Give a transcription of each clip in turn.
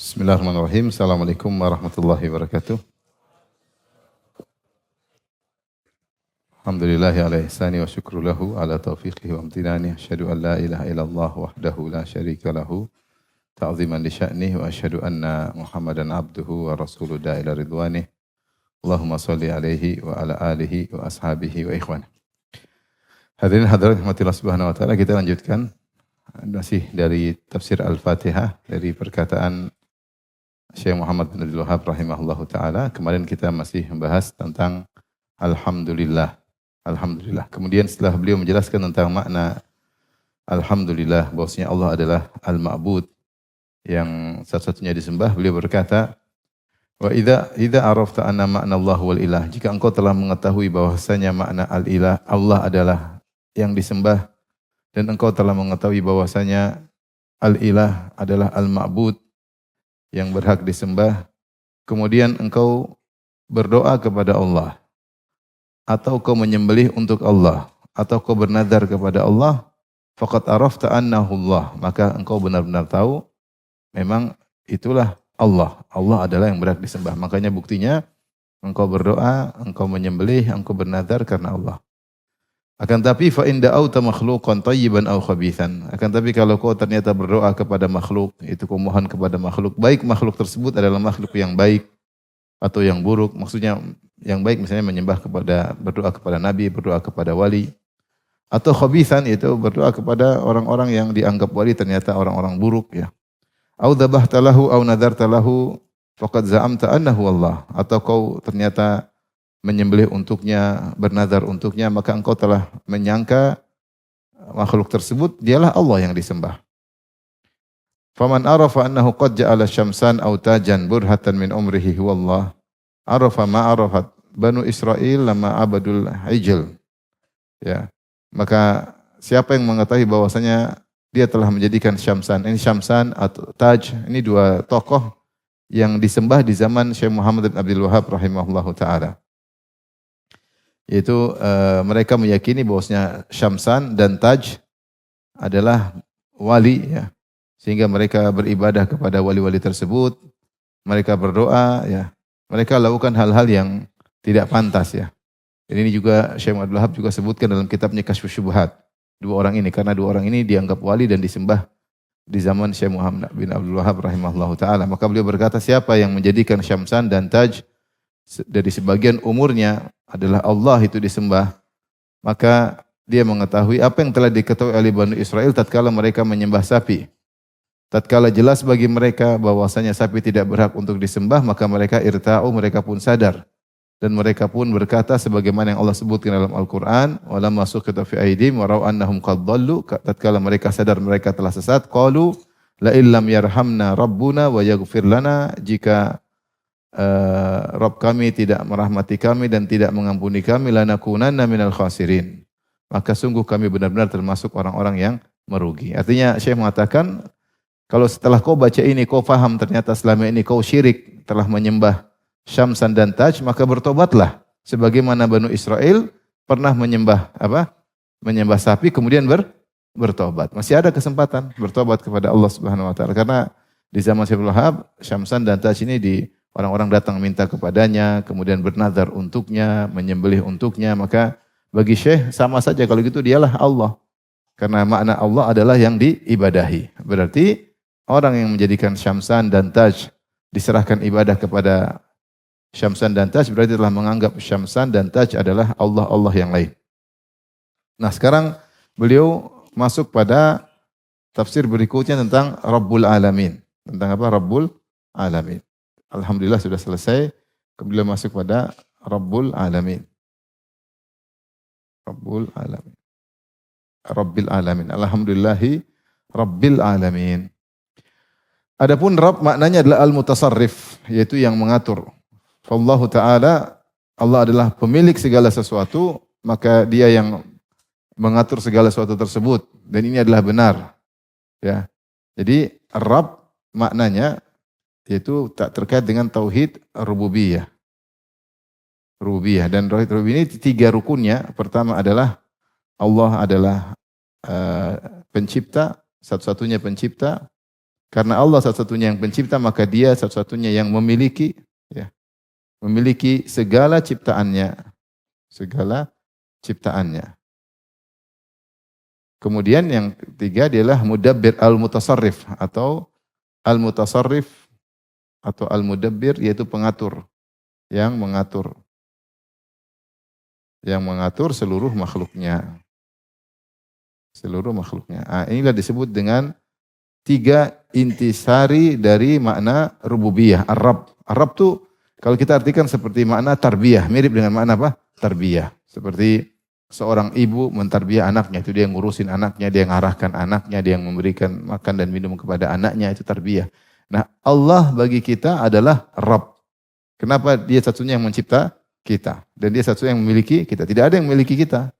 Bismillahirrahmanirrahim. Assalamualaikum warahmatullahi wabarakatuh. Alhamdulillahi ala ihsani wa syukru lahu ala taufiqihi wa amtinani. Asyhadu an la ilaha illallah wahdahu la syarika lahu ta'ziman li sya'nih wa asyhadu anna Muhammadan abduhu wa rasuluhu da'ila ridwanih. Allahumma salli alaihi wa ala alihi wa ashabihi wa ikhwan. Hadirin hadirat rahmatillah subhanahu wa ta'ala, kita lanjutkan masih dari tafsir Al-Fatihah dari perkataan Syekh Muhammad bin Abdul Wahhab rahimahullahu taala. Kemarin kita masih membahas tentang alhamdulillah. Alhamdulillah. Kemudian setelah beliau menjelaskan tentang makna alhamdulillah, bahwasanya Allah adalah al-ma'bud yang satu-satunya disembah, beliau berkata, wa idza arafta anna ma'na Allah wal ilah, jika engkau telah mengetahui bahwasanya makna al-ilah, Allah adalah yang disembah, dan engkau telah mengetahui bahwasanya al-ilah adalah al-ma'bud yang berhak disembah, kemudian engkau berdoa kepada Allah, atau kau menyembelih untuk Allah, atau kau bernazar kepada Allah, faqad arafta annahu Allah, maka engkau benar-benar tahu memang itulah Allah. Allah adalah yang berhak disembah. Makanya buktinya engkau berdoa, engkau menyembelih, engkau bernazar karena Allah. Akan tapi fa in da'auta makhluqan tayyiban aw khabithan. Akan tapi kalau kau ternyata berdoa kepada makhluk, itu kau mohon kepada makhluk, baik makhluk tersebut adalah makhluk yang baik atau yang buruk. Maksudnya yang baik misalnya berdoa kepada nabi, berdoa kepada wali. Atau khabithan, yaitu berdoa kepada orang-orang yang dianggap wali ternyata orang-orang buruk ya. Au dzabahta lahu au nadarta lahu faqad za'amta annahu Allah. Atau kau ternyata menyembelih untuknya, bernazar untuknya, maka engkau telah menyangka makhluk tersebut dialah Allah yang disembah. Faman arafa annahu qad ja'ala syamsan aw tajan burhatan min umrihi huwallah, arafa ma arafat Banu Israil lama abadul ijl. Ya. Maka siapa yang mengetahui bahwasanya dia telah menjadikan syamsan, ini syamsan atau taj, ini dua tokoh yang disembah di zaman Syekh Muhammad bin Abdul Wahhab rahimahullahu taala. Yaitu mereka meyakini bahwasanya Syamsan dan Taj adalah wali ya. Sehingga mereka beribadah kepada wali-wali tersebut, mereka berdoa ya. Mereka lakukan hal-hal yang tidak pantas ya. Dan ini juga Syekh Abdul Wahhab juga sebutkan dalam kitabnya Kasyfus Syubhat. Dua orang ini, karena dua orang ini dianggap wali dan disembah di zaman Syekh Muhammad bin Abdul Wahhab rahimahullahu taala. Maka beliau berkata, siapa yang menjadikan Syamsan dan Taj dari sebagian umurnya adalah Allah itu disembah, maka dia mengetahui apa yang telah diketahui oleh Bani Israel tatkala mereka menyembah sapi. Tatkala jelas bagi mereka bahwasanya sapi tidak berhak untuk disembah, maka mereka irta'u, mereka pun sadar. Dan mereka pun berkata sebagaimana yang Allah sebutkan dalam Al-Quran, walamma suqita fi aydihim wa raw annahum qad dhallu, tatkala mereka sadar mereka telah sesat, qalu la illam yarhamna rabbuna wa yaghfir lana, jika Rabb kami tidak merahmati kami dan tidak mengampuni kami, lanakunanna minal khasirin, maka sungguh kami benar-benar termasuk orang-orang yang merugi. Artinya Syekh mengatakan, kalau setelah kau baca ini, kau faham ternyata selama ini kau syirik, telah menyembah Syamsan dan Taj, maka bertobatlah. Sebagaimana Banu Israel pernah menyembah menyembah sapi, kemudian bertobat. Masih ada kesempatan bertobat kepada Allah Subhanahu wa taala. Karena di zaman Syekh Abdul Wahhab, Syamsan dan Taj ini orang-orang datang minta kepadanya, kemudian bernazar untuknya, menyembelih untuknya, maka bagi Syekh sama saja kalau gitu dialah Allah. Karena makna Allah adalah yang diibadahi. Berarti orang yang menjadikan Syamsan dan Taj, diserahkan ibadah kepada Syamsan dan Taj, berarti telah menganggap Syamsan dan Taj adalah Allah-Allah yang lain. Nah sekarang beliau masuk pada tafsir berikutnya tentang Rabbul Alamin. Tentang apa? Rabbul Alamin. Alhamdulillah sudah selesai. Kemudian masuk pada Rabbul Alamin. Rabbul Alamin. Rabbil Alamin. Alhamdulillahi Rabbil Alamin. Adapun Rabb maknanya adalah al-mutasarrif, yaitu yang mengatur. Fallahu ta'ala, Allah adalah pemilik segala sesuatu, maka dia yang mengatur segala sesuatu tersebut. Dan ini adalah benar. Ya. Jadi Rabb maknanya yaitu tak terkait dengan tauhid rububiyah. Rububiyah, dan tauhid rububiyah ini tiga rukunnya. Pertama adalah Allah adalah pencipta, satu-satunya pencipta. Karena Allah satu-satunya yang pencipta, maka Dia satu-satunya yang memiliki, ya, memiliki segala ciptaannya, segala ciptaannya. Kemudian yang ketiga adalah mudabbir al-mutasarrif atau al-mutasarrif atau al-mudabbir, yaitu pengatur, yang mengatur seluruh makhluknya. Seluruh makhluknya. Nah, inilah disebut dengan 3 intisari dari makna rububiyah. Ar-Rabb. Ar-Rabb itu kalau kita artikan seperti makna tarbiyah, mirip dengan makna apa? Tarbiyah. Seperti seorang ibu mentarbiyah anaknya, itu dia yang ngurusin anaknya, dia yang ngarahkan anaknya, dia yang memberikan makan dan minum kepada anaknya, itu tarbiyah. Nah, Allah bagi kita adalah Rabb. Kenapa? Dia satunya yang mencipta kita dan dia satunya yang memiliki kita. Tidak ada yang memiliki kita.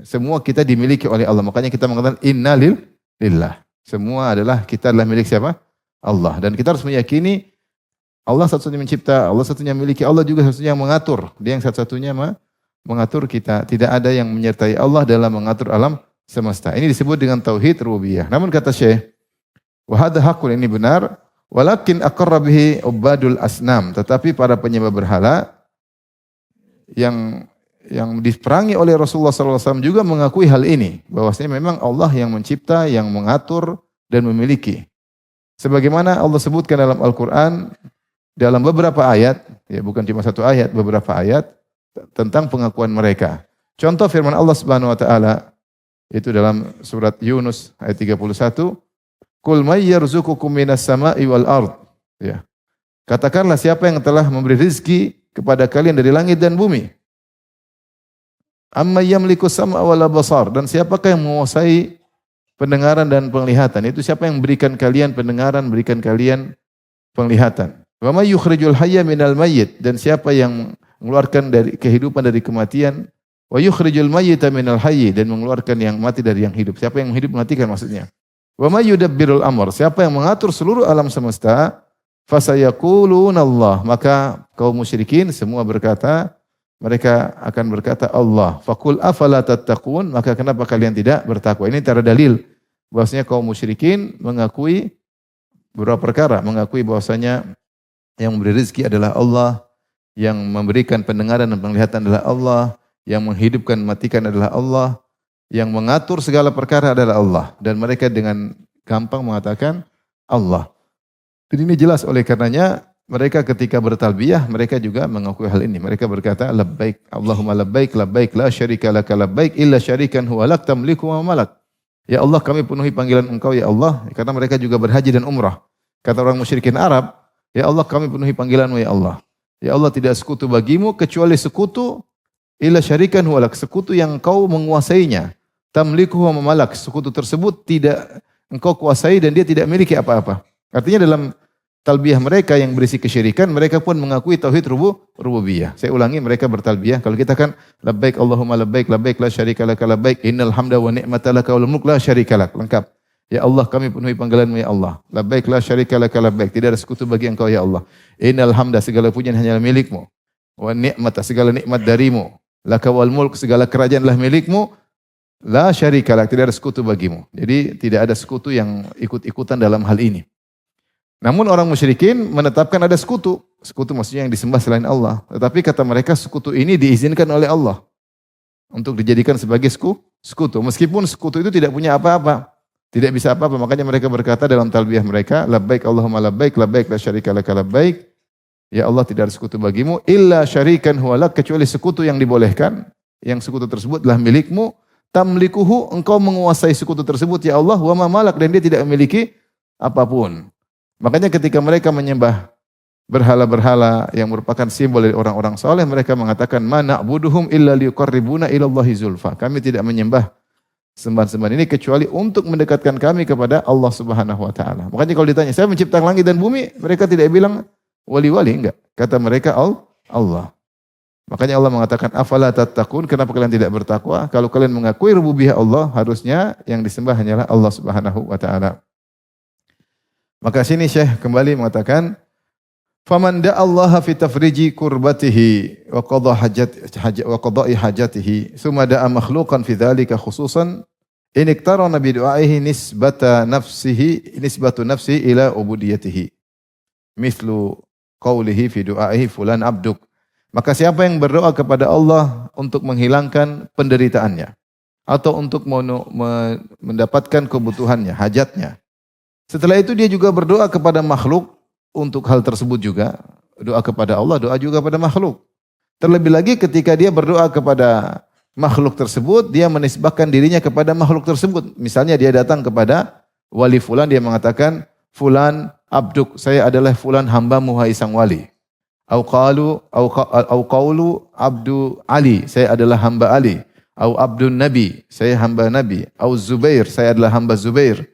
Semua kita dimiliki oleh Allah. Makanya kita mengatakan inna lillah. Semua kita adalah milik siapa? Allah. Dan kita harus meyakini Allah satu-satunya mencipta, Allah satunya memiliki, Allah juga satunya yang mengatur. Dia yang satu-satunya mengatur kita. Tidak ada yang menyertai Allah dalam mengatur alam semesta. Ini disebut dengan tauhid rububiyah. Namun kata Syekh, wa hadza haqqun, ini benar, walakin aqarra bihi ubadul asnam, tetapi para penyembah berhala yang diperangi oleh Rasulullah SAW juga mengakui hal ini, bahwasanya memang Allah yang mencipta, yang mengatur dan memiliki. Sebagaimana Allah sebutkan dalam Al-Quran, dalam beberapa ayat, ya bukan cuma satu ayat, beberapa ayat tentang pengakuan mereka. Contoh firman Allah Subhanahu wa taala itu dalam surat Yunus ayat 31, "Qul may yarzuqukum minas sama'i wal ard." Ya. Katakanlah, siapa yang telah memberi rezeki kepada kalian dari langit dan bumi? Amma yamliku sam'a wal absar, dan siapakah yang menguasai pendengaran dan penglihatan? Itu siapa yang berikan kalian pendengaran, berikan kalian penglihatan? Wa may yukhrijul hayya minal mayyit, dan siapa yang mengeluarkan dari kehidupan dari kematian? Wa yukhrijul mayyita minal hayy, dan mengeluarkan yang mati dari yang hidup. Siapa yang hidup matikan maksudnya? Wa may yudabbirul amr, siapa yang mengatur seluruh alam semesta? Fasayaquluna Allah, maka kaum musyrikin semua mereka akan berkata Allah. Faqul afala tattaqun, maka kenapa kalian tidak bertakwa? Ini cara dalil bahwasanya kaum musyrikin mengakui beberapa perkara, mengakui bahwasanya yang memberi rezeki adalah Allah, yang memberikan pendengaran dan penglihatan adalah Allah, yang menghidupkan matikan adalah Allah, yang mengatur segala perkara adalah Allah, dan mereka dengan gampang mengatakan Allah. Dan ini jelas oleh karenanya mereka ketika bertalbiyah, mereka juga mengakui hal ini. Mereka berkata, labbaik, Allahumma labbaik, labbaik, la syarika laka labbaik, illa syarikan huwa lak tamliku wa malak. Ya Allah, kami penuhi panggilan Engkau, ya Allah. Karena mereka juga berhaji dan umrah. Kata orang musyrikin Arab, ya Allah, kami penuhi panggilan-Mu, ya Allah. Ya Allah, tidak sekutu bagimu, kecuali sekutu, illa syarikan huwa lak, sekutu yang Engkau menguasainya. Tamliku wa malak, sekutu tersebut tidak Engkau kuasai dan dia tidak memiliki apa-apa. Artinya dalam talbiyah mereka yang berisi kesyirikan, mereka pun mengakui tauhid rububiyah. Saya ulangi, mereka bertalbiyah. Kalau kita kan labbaik Allahumma labbaik, labbaik la syarika laka labbaik, innal hamda wa ni'mata laka wal mulk la syarika lak. Lengkap. Ya Allah, kami penuhi panggilan-Mu, ya Allah. Labbaik la syarika laka labbaik, tidak ada sekutu bagi Engkau, ya Allah. Innal hamda, segala pujian hanya milik-Mu. Wa ni'mata, segala nikmat dari-Mu. Laka wal mulk, segala kerajaan adalah milik-Mu. La syarika lak, tidak ada sekutu bagimu. Jadi tidak ada sekutu yang ikut-ikutan dalam hal ini. Namun orang musyrikin menetapkan ada sekutu. Sekutu maksudnya yang disembah selain Allah. Tetapi kata mereka sekutu ini diizinkan oleh Allah untuk dijadikan sebagai sekutu. Meskipun sekutu itu tidak punya apa-apa. Tidak bisa apa-apa. Makanya mereka berkata dalam talbiyah mereka, labbaik Allahumma labbaik, labbaik la syarika laka labbaik. Ya Allah, tidak ada sekutu bagimu. Illa syarikan huwa lak, kecuali sekutu yang dibolehkan. Yang sekutu tersebut adalah milikmu. Tamlikuhu, engkau menguasai sekutu tersebut, ya Allah. Wa ma malak, dan dia tidak memiliki apapun. Makanya ketika mereka menyembah berhala-berhala yang merupakan simbol dari orang-orang saleh, mereka mengatakan, ma na'buduhum illa liqarribuna ilallahi zulfa. Kami tidak menyembah sembahan-sembahan ini kecuali untuk mendekatkan kami kepada Allah Subhanahu wa taala. Makanya kalau ditanya, saya menciptakan langit dan bumi, mereka tidak bilang wali-wali, enggak. Kata mereka Allah. Makanya Allah mengatakan, afala tattaqun, kenapa kalian tidak bertakwa? Kalau kalian mengakui rububiyah Allah, harusnya yang disembah hanyalah Allah Subhanahu wa taala. Maka sini Syekh kembali mengatakan, faman da'allaha fi tafriji kurbatihi wa qada'i hajatihi, summa da'a makhluqan fi dzalika khususan, In iktarana bi du'aihi nisbatu nafsihi ila ubudiyatihi. Mithlu qawlihi fi du'aihi fulan abduk. Maka siapa yang berdoa kepada Allah untuk menghilangkan penderitaannya atau untuk mendapatkan kebutuhannya, hajatnya. Setelah itu dia juga berdoa kepada makhluk untuk hal tersebut juga. Doa kepada Allah, doa juga kepada makhluk. Terlebih lagi ketika dia berdoa kepada makhluk tersebut, dia menisbahkan dirinya kepada makhluk tersebut. Misalnya dia datang kepada wali fulan, dia mengatakan, fulan abduk, saya adalah fulan hambamu hai sang wali. Au qawlu abdu Ali, saya adalah hamba Ali. Au abdun nabi, saya hamba nabi. Au Zubair, saya adalah hamba Zubair.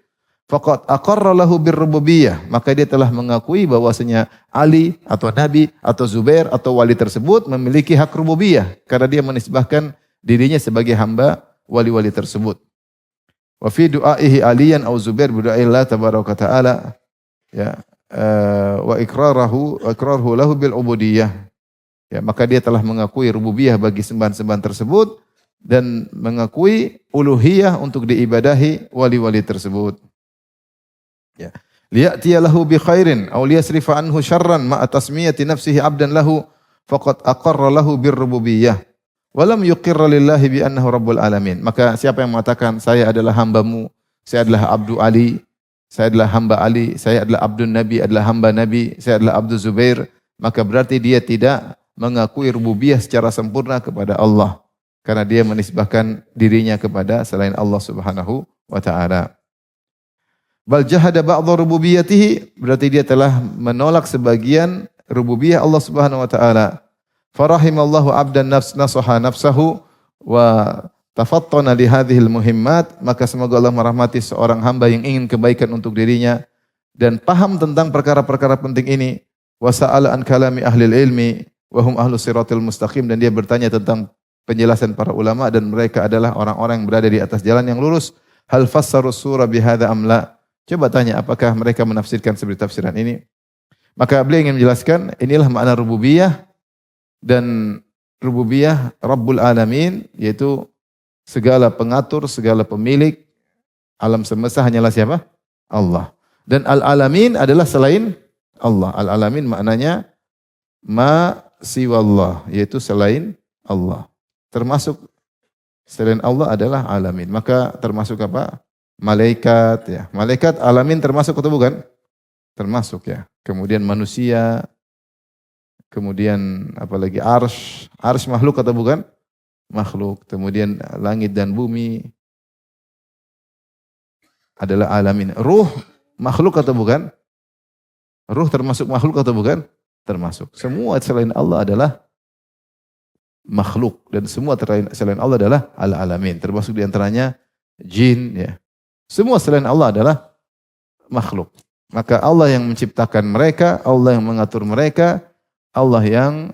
Faqad aqarra lahu birrububiyah, maka dia telah mengakui bahwasanya Ali atau nabi atau Zubair atau wali tersebut memiliki hak rububiyah karena dia menisbahkan dirinya sebagai hamba wali-wali tersebut. Wa fi du'aihi aliyan au Zubair bi du'aillah tabaraka ta'ala ya wa iqraruhu lahu bil ubudiyah. Ya, maka dia telah mengakui rububiyah bagi sembahan-sembahan tersebut dan mengakui uluhiyah untuk diibadahi wali-wali tersebut. Ya. Liya'tiya lahu bi khairin aw liyasrifa anhu syarran ma'a tasmiyati nafsihi 'abdan lahu faqad aqarra lahu bir rububiyah wa lam yuqirra lillahi bi annahu rabbul alamin. Maka siapa yang mengatakan saya adalah hambamu, saya adalah abdu Ali, saya adalah hamba Ali, saya adalah abdun nabi, adalah hamba nabi, saya adalah abdu Zubair, maka berarti dia tidak mengakui rububiyah secara sempurna kepada Allah karena dia menisbahkan dirinya kepada selain Allah Subhanahu wa taala. Bal jahada ba'dha rububiyyatihi, berarti dia telah menolak sebagian rububiyah Allah Subhanahu wa taala. Farahimallahu 'abdan nasaha nafsahu wa tafattana li hadhil muhimmat, maka semoga Allah merahmati seorang hamba yang ingin kebaikan untuk dirinya dan paham tentang perkara-perkara penting ini. Wa sa'ala an kalami ahli ilmi wa hum ahlu siratil mustaqim, dan dia bertanya tentang penjelasan para ulama dan mereka adalah orang-orang yang berada di atas jalan yang lurus. Hal fassaru surah bihadza am la? Coba tanya apakah mereka menafsirkan seperti tafsiran ini. Maka beliau ingin menjelaskan inilah makna rububiyah, dan rububiyah Rabbul Alamin yaitu segala pengatur, segala pemilik alam semesta hanyalah siapa? Allah. Dan Al-Alamin adalah selain Allah. Al-Alamin maknanya ma siwallah, yaitu selain Allah. Termasuk selain Allah adalah alamin. Maka termasuk apa? Malaikat ya. Malaikat alamin termasuk atau bukan? Termasuk ya. Kemudian manusia, kemudian apalagi arsy. Arsy makhluk atau bukan? Makhluk. Kemudian langit dan bumi adalah alamin. Ruh makhluk atau bukan? Ruh termasuk makhluk atau bukan? Termasuk. Semua selain Allah adalah makhluk dan semua selain Allah adalah al-alamin. Termasuk diantaranya jin ya. Semua selain Allah adalah makhluk. Maka Allah yang menciptakan mereka, Allah yang mengatur mereka, Allah yang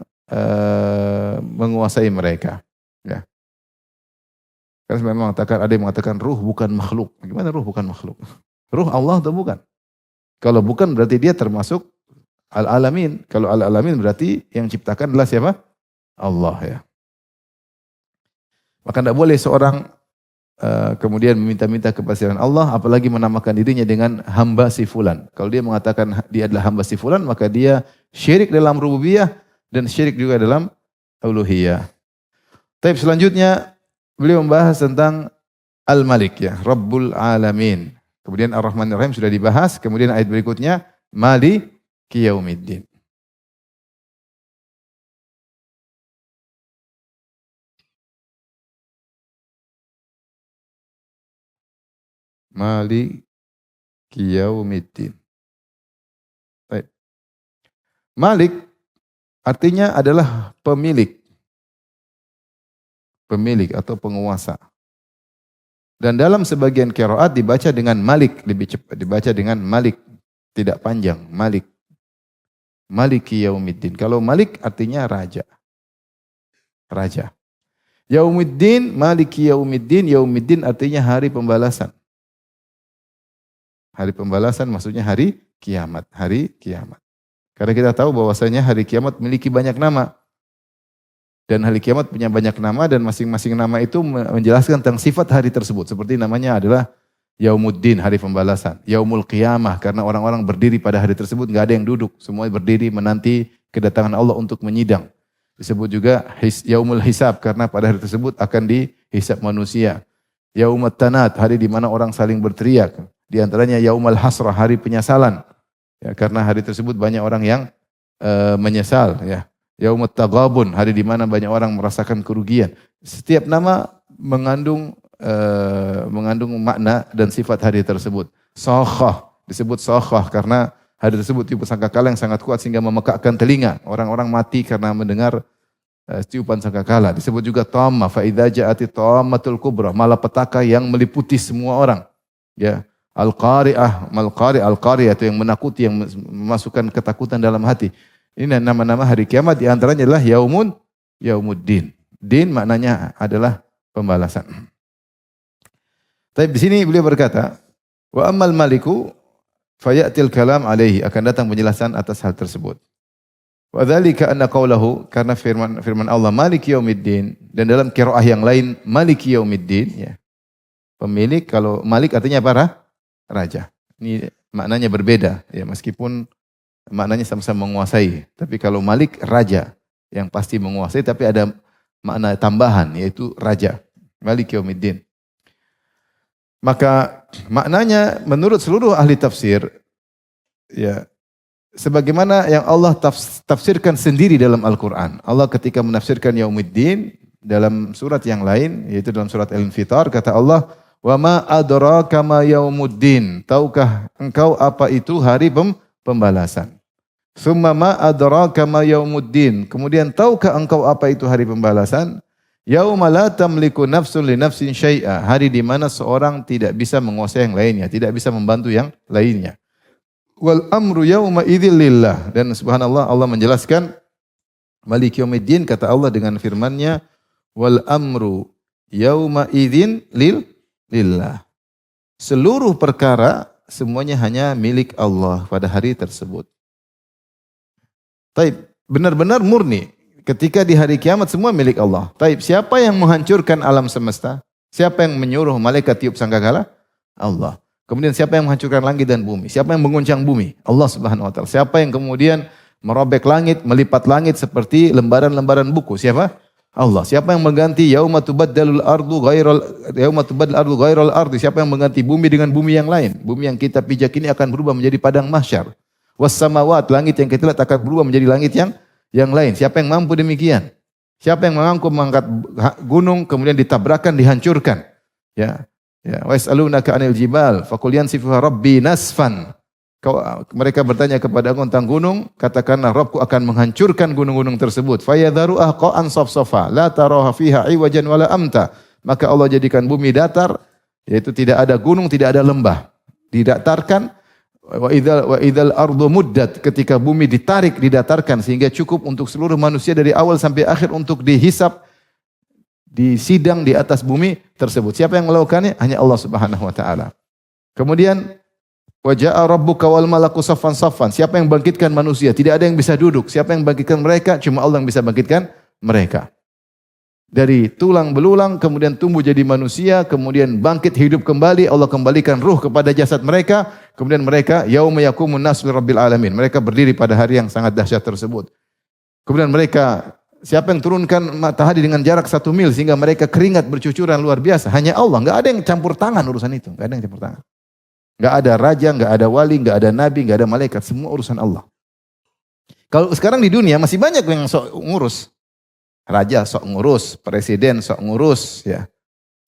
menguasai mereka. Ya. Karena memang ada yang mengatakan ruh bukan makhluk. Gimana ruh bukan makhluk? Ruh Allah atau bukan? Kalau bukan berarti dia termasuk al-alamin. Kalau al-alamin berarti yang ciptakan adalah siapa? Allah ya. Maka tidak boleh seorang kemudian meminta-minta kepada Allah, apalagi menamakan dirinya dengan hamba si fulan. Kalau dia mengatakan dia adalah hamba si fulan, maka dia syirik dalam rububiyah dan syirik juga dalam uluhiyah. Tapi selanjutnya beliau membahas tentang Al-Malik ya, Rabbul Alamin. Kemudian Ar-Rahman Ar-Rahim sudah dibahas, kemudian ayat berikutnya Maliki Yaumiddin. Maliki Yaumiddin. Baik. Malik artinya adalah pemilik. Pemilik atau penguasa. Dan dalam sebagian qiraat dibaca dengan Malik, lebih cepat dibaca dengan Malik, tidak panjang, Malik. Maliki Yaumiddin. Kalau Malik artinya raja. Raja. Yaumiddin, Maliki Yaumiddin, Yaumiddin artinya hari pembalasan. Hari pembalasan maksudnya hari kiamat, hari kiamat. Karena kita tahu bahwasanya hari kiamat memiliki banyak nama. Dan hari kiamat punya banyak nama dan masing-masing nama itu menjelaskan tentang sifat hari tersebut. Seperti namanya adalah Yaumuddin, hari pembalasan. Yaumul Qiyamah, karena orang-orang berdiri pada hari tersebut, nggak ada yang duduk. Semua berdiri menanti kedatangan Allah untuk menyidang. Disebut juga Yaumul Hisab, karena pada hari tersebut akan dihisab manusia. Yaumut Tanad, hari di mana orang saling berteriak. Di antaranya Yaumul Hasrah, hari penyesalan. Ya, karena hari tersebut banyak orang yang menyesal. Ya. Yaumut Taghabun, hari di mana banyak orang merasakan kerugian. Setiap nama mengandung makna dan sifat hari tersebut. Sakhah, disebut sakhah karena hari tersebut tiupan sangkakala yang sangat kuat sehingga memekakkan telinga. Orang-orang mati karena mendengar tiupan sangkakala. Disebut juga tamma, fa idza ja'ati tammatul kubra, malapetaka yang meliputi semua orang. Ya, al-qari'ah, al-qari'ah itu yang menakuti, yang memasukkan ketakutan dalam hati. Ini nama-nama hari kiamat, di antaranya adalah Yaumuddin. Din maknanya adalah pembalasan. Tapi di sini beliau berkata, wa ammal maliku fayatil kalam alaihi, akan datang penjelasan atas hal tersebut. Wa dzalika anna qaulahu, karena firman Allah Maliki Yaumiddin, dan dalam qiraah yang lain Maliki Yaumiddin, ya. Pemilik, kalau Malik artinya apa? Raja. Ini maknanya berbeda, ya, meskipun maknanya sama-sama menguasai. Tapi kalau Malik, raja yang pasti menguasai, tapi ada makna tambahan, yaitu raja. Malik Yaumiddin. Maka maknanya menurut seluruh ahli tafsir, ya, sebagaimana yang Allah tafsirkan sendiri dalam Al-Quran. Allah ketika menafsirkan Yaumuddin dalam surat yang lain, yaitu dalam surat Al-Infitar, kata Allah, wa ma adraka ma yaumuddin, tahukah engkau apa itu hari pembalasan? Summa ma adraka ma yaumuddin, kemudian tahukah engkau apa itu hari pembalasan? Yauma la tamliku nafsun li nafsin syai'a, hari di mana seorang tidak bisa menguasai yang lainnya, tidak bisa membantu yang lainnya. Wal amru yauma idzil lillah, dan subhanallah Allah menjelaskan Malik Yaumiddin, kata Allah dengan firman-Nya, wal amru yauma idzin lillah. Seluruh perkara semuanya hanya milik Allah pada hari tersebut. Taib, benar-benar murni. Ketika di hari kiamat semua milik Allah. Taib, siapa yang menghancurkan alam semesta? Siapa yang menyuruh malaikat tiup sangkakala? Allah. Kemudian siapa yang menghancurkan langit dan bumi? Siapa yang mengguncang bumi? Allah Subhanahu wa taala. Siapa yang kemudian merobek langit, melipat langit seperti lembaran-lembaran buku? Siapa? Allah. Siapa yang mengganti yauma tubaddalul ardu ghairal ardi? Siapa yang mengganti bumi dengan bumi yang lain? Bumi yang kita pijak ini akan berubah menjadi padang mahsyar. Was samawat, langit yang kita lihat akan berubah menjadi langit yang lain. Siapa yang mampu demikian? Siapa yang mampu mengangkat gunung kemudian ditabrakkan, dihancurkan? Ya. Ya, wa yas'alunaka 'anil jibal faqul yansifuha rabbi nasfan. Mereka bertanya kepada aku tentang gunung, katakanlah Rabbku akan menghancurkan gunung-gunung tersebut. Fayadharuha qa'an safsafa la taraha fiha iwajan wala amta. Maka Allah jadikan bumi datar, yaitu tidak ada gunung, tidak ada lembah. Didatarkan. Wa idzal ardu muddat, ketika bumi ditarik, didatarkan sehingga cukup untuk seluruh manusia dari awal sampai akhir untuk dihisap, disidang di atas bumi tersebut. Siapa yang melakukannya? Hanya Allah Subhanahu wa taala. Kemudian wa jaa rabbuka wal malaku saffan saffan. Siapa yang bangkitkan manusia? Tidak ada yang bisa duduk. Siapa yang bangkitkan mereka? Cuma Allah yang bisa bangkitkan mereka. Dari tulang belulang kemudian tumbuh jadi manusia, kemudian bangkit hidup kembali, Allah kembalikan ruh kepada jasad mereka, kemudian mereka yauma yaqumun nasu lirabbil alamin. Mereka berdiri pada hari yang sangat dahsyat tersebut. Kemudian mereka, siapa yang turunkan matahari dengan jarak 1 mil sehingga mereka keringat bercucuran luar biasa? Hanya Allah. Enggak ada yang campur tangan urusan itu. Enggak ada yang campur tangan. Enggak ada raja, enggak ada wali, enggak ada nabi, enggak ada malaikat. Semua urusan Allah. Kalau sekarang di dunia masih banyak yang sok ngurus. Raja sok ngurus, presiden sok ngurus, ya.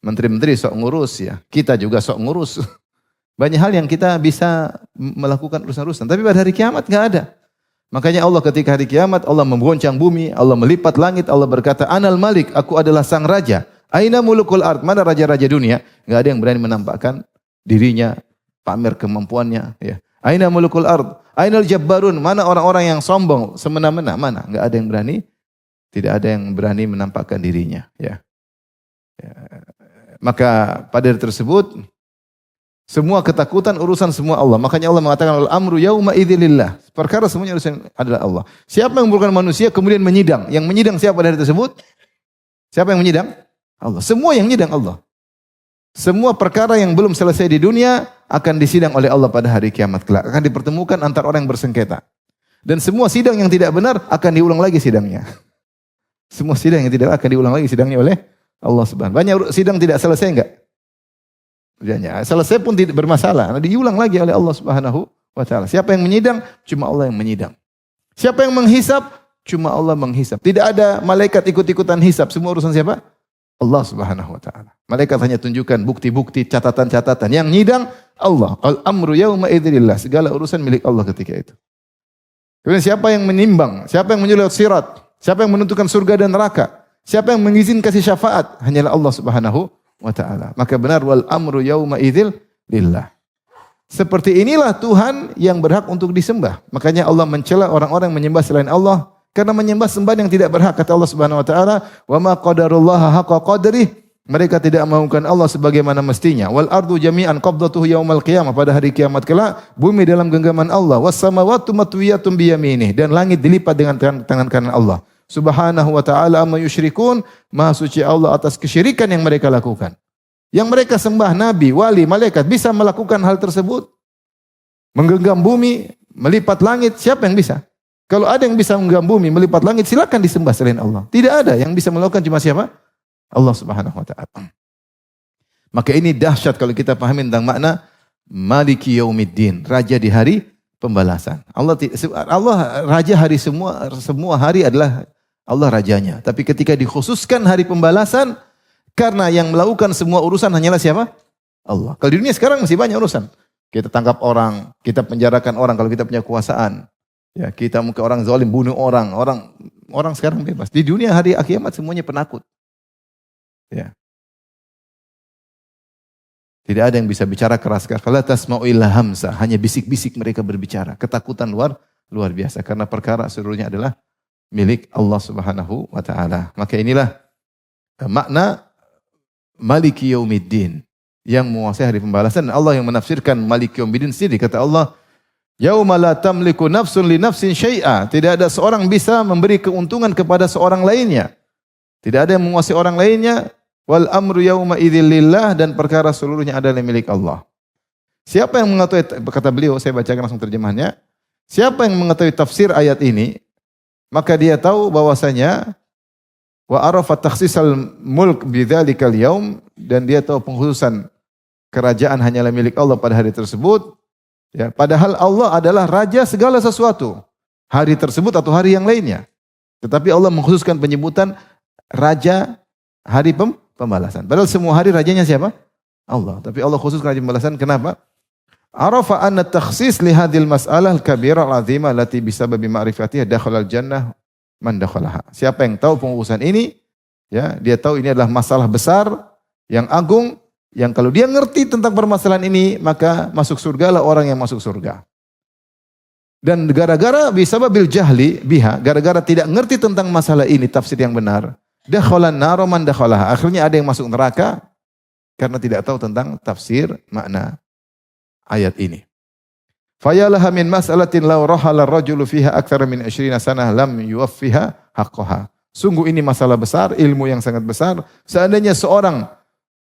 Menteri-menteri sok ngurus, ya. Kita juga sok ngurus. Banyak hal yang kita bisa melakukan urusan-urusan. Tapi pada hari kiamat enggak ada. Makanya Allah ketika hari kiamat, Allah menggoncang bumi, Allah melipat langit, Allah berkata, Anal Malik, aku adalah sang raja. Aina mulukul ard, mana raja-raja dunia? Enggak ada yang berani menampakkan dirinya, pamer kemampuannya. Ya. Aina mulukul ard, ainal jabbarun, mana orang-orang yang sombong, semena-mena, mana? Enggak ada yang berani, tidak ada yang berani menampakkan dirinya. Ya. Ya. Maka pada hari tersebut, semua ketakutan urusan semua Allah. Makanya Allah mengatakan al-amru yauma idzilillah. Perkara semuanya urusan adalah Allah. Siapa yang memburukan manusia kemudian menyidang? Yang menyidang siapa pada hari tersebut? Siapa yang menyidang? Allah. Semua yang menyidang Allah. Semua perkara yang belum selesai di dunia akan disidang oleh Allah pada hari kiamat kelak. Akan dipertemukan antara orang yang bersengketa. Dan semua sidang yang tidak benar akan diulang lagi sidangnya. Semua sidang yang tidak akan diulang lagi sidangnya oleh Allah Subhanahu. Banyak sidang tidak selesai enggak? Selesai pun tidak bermasalah. Diulang lagi oleh Allah Subhanahu wa taala. Siapa yang menyidang? Cuma Allah yang menyidang. Siapa yang menghisap? Cuma Allah menghisap. Tidak ada malaikat ikut-ikutan hisap. Semua urusan siapa? Allah Subhanahu wa taala. Malaikat hanya tunjukkan bukti-bukti, catatan-catatan. Yang nyidang Allah. Al-amru yauma idzillah. Segala urusan milik Allah ketika itu. Kemudian siapa yang menimbang? Siapa yang menyulut sirat? Siapa yang menentukan surga dan neraka? Siapa yang mengizinkan kasih syafaat? Hanyalah Allah Subhanahu wa taala. Maka benar wal amru yauma idzil lillah. Seperti inilah Tuhan yang berhak untuk disembah. Makanya Allah mencela orang-orang yang menyembah selain Allah karena menyembah sembahan yang tidak berhak. Kata Allah Subhanahu wa taala, "Wa ma qadarullaha haqqa qadrih." Mereka tidak mengagungkan Allah sebagaimana mestinya. Wal ardu jami'an qabdatuhu yaumal qiyamah. Pada hari kiamat kelak, bumi dalam genggaman Allah. Was samawati matwiyatun biyaminih. Dan langit dilipat dengan tangan kanan Allah. Subhanahu wa ta'ala amma yusyrikun. Maha suci Allah atas kesyirikan yang mereka lakukan. Yang mereka sembah nabi, wali, malaikat bisa melakukan hal tersebut. Menggenggam bumi, melipat langit, siapa yang bisa? Kalau ada yang bisa menggenggam bumi, melipat langit, silakan disembah selain Allah. Tidak ada yang bisa melakukan, cuma siapa? Allah Subhanahu wa taala. Maka ini dahsyat kalau kita pahami tentang makna Maliki Yaumiddin, raja di hari pembalasan. Allah raja hari semua hari adalah Allah rajanya. Tapi ketika dikhususkan hari pembalasan, karena yang melakukan semua urusan hanyalah siapa? Allah. Kalau di dunia sekarang masih banyak urusan. Kita tangkap orang, kita penjarakan orang kalau kita punya kekuasaan. Ya, kita mungkin orang zalim bunuh orang sekarang bebas. Di dunia hari kiamat semuanya penakut. Ya. Tidak ada yang bisa bicara keras-keras. Fala tasma'u illa hamsa, hanya bisik-bisik mereka berbicara. Ketakutan luar biasa karena perkara seluruhnya adalah milik Allah Subhanahu wa taala. Maka inilah makna Maliki Yaumiddin, yang menguasai hari pembalasan. Dan Allah yang menafsirkan Maliki Yaumiddin sendiri. Kata Allah, yauma la tamliku nafsun li nafsin syai'a. Tidak ada seorang bisa memberi keuntungan kepada seorang lainnya. Tidak ada yang menguasai orang lainnya. Wal amru yauma idzil lillah, dan perkara seluruhnya adalah milik Allah. Siapa yang mengetahui, kata beliau, saya bacakan langsung terjemahannya. Siapa yang mengetahui tafsir ayat ini, maka dia tahu bahwasanya wa arafa takhsisal mulk bidzalikal yaum, dan dia tahu pengkhususan kerajaan hanyalah milik Allah pada hari tersebut. Ya, padahal Allah adalah raja segala sesuatu. Hari tersebut atau hari yang lainnya. Tetapi Allah mengkhususkan penyebutan raja hari pembalasan. Padahal semua hari rajanya siapa? Allah. Tapi Allah khususkan hari pembalasan. Kenapa? Arafa anna takhsis li hadhil mas'alah al-kabirah al-azimah allati bisababi ma'rifatiha dakhala al-jannah man dakhalaha. Siapa yang tahu pengkhususan ini, ya, dia tahu ini adalah masalah besar yang agung, yang kalau dia ngerti tentang permasalahan ini, maka masuk surga lah orang yang masuk surga. Dan gara-gara bisababil jahli biha, gara-gara tidak ngerti tentang masalah ini tafsir yang benar, dakhalan nar man dakhalaha. Akhirnya ada yang masuk neraka karena tidak tahu tentang tafsir makna ayat ini. Fayalaha min mas'alatin law rahala ar-rajulu fiha aktsara min 20 sanah lam yuwaffiha haqqaha. Sungguh ini masalah besar, ilmu yang sangat besar. Seandainya seorang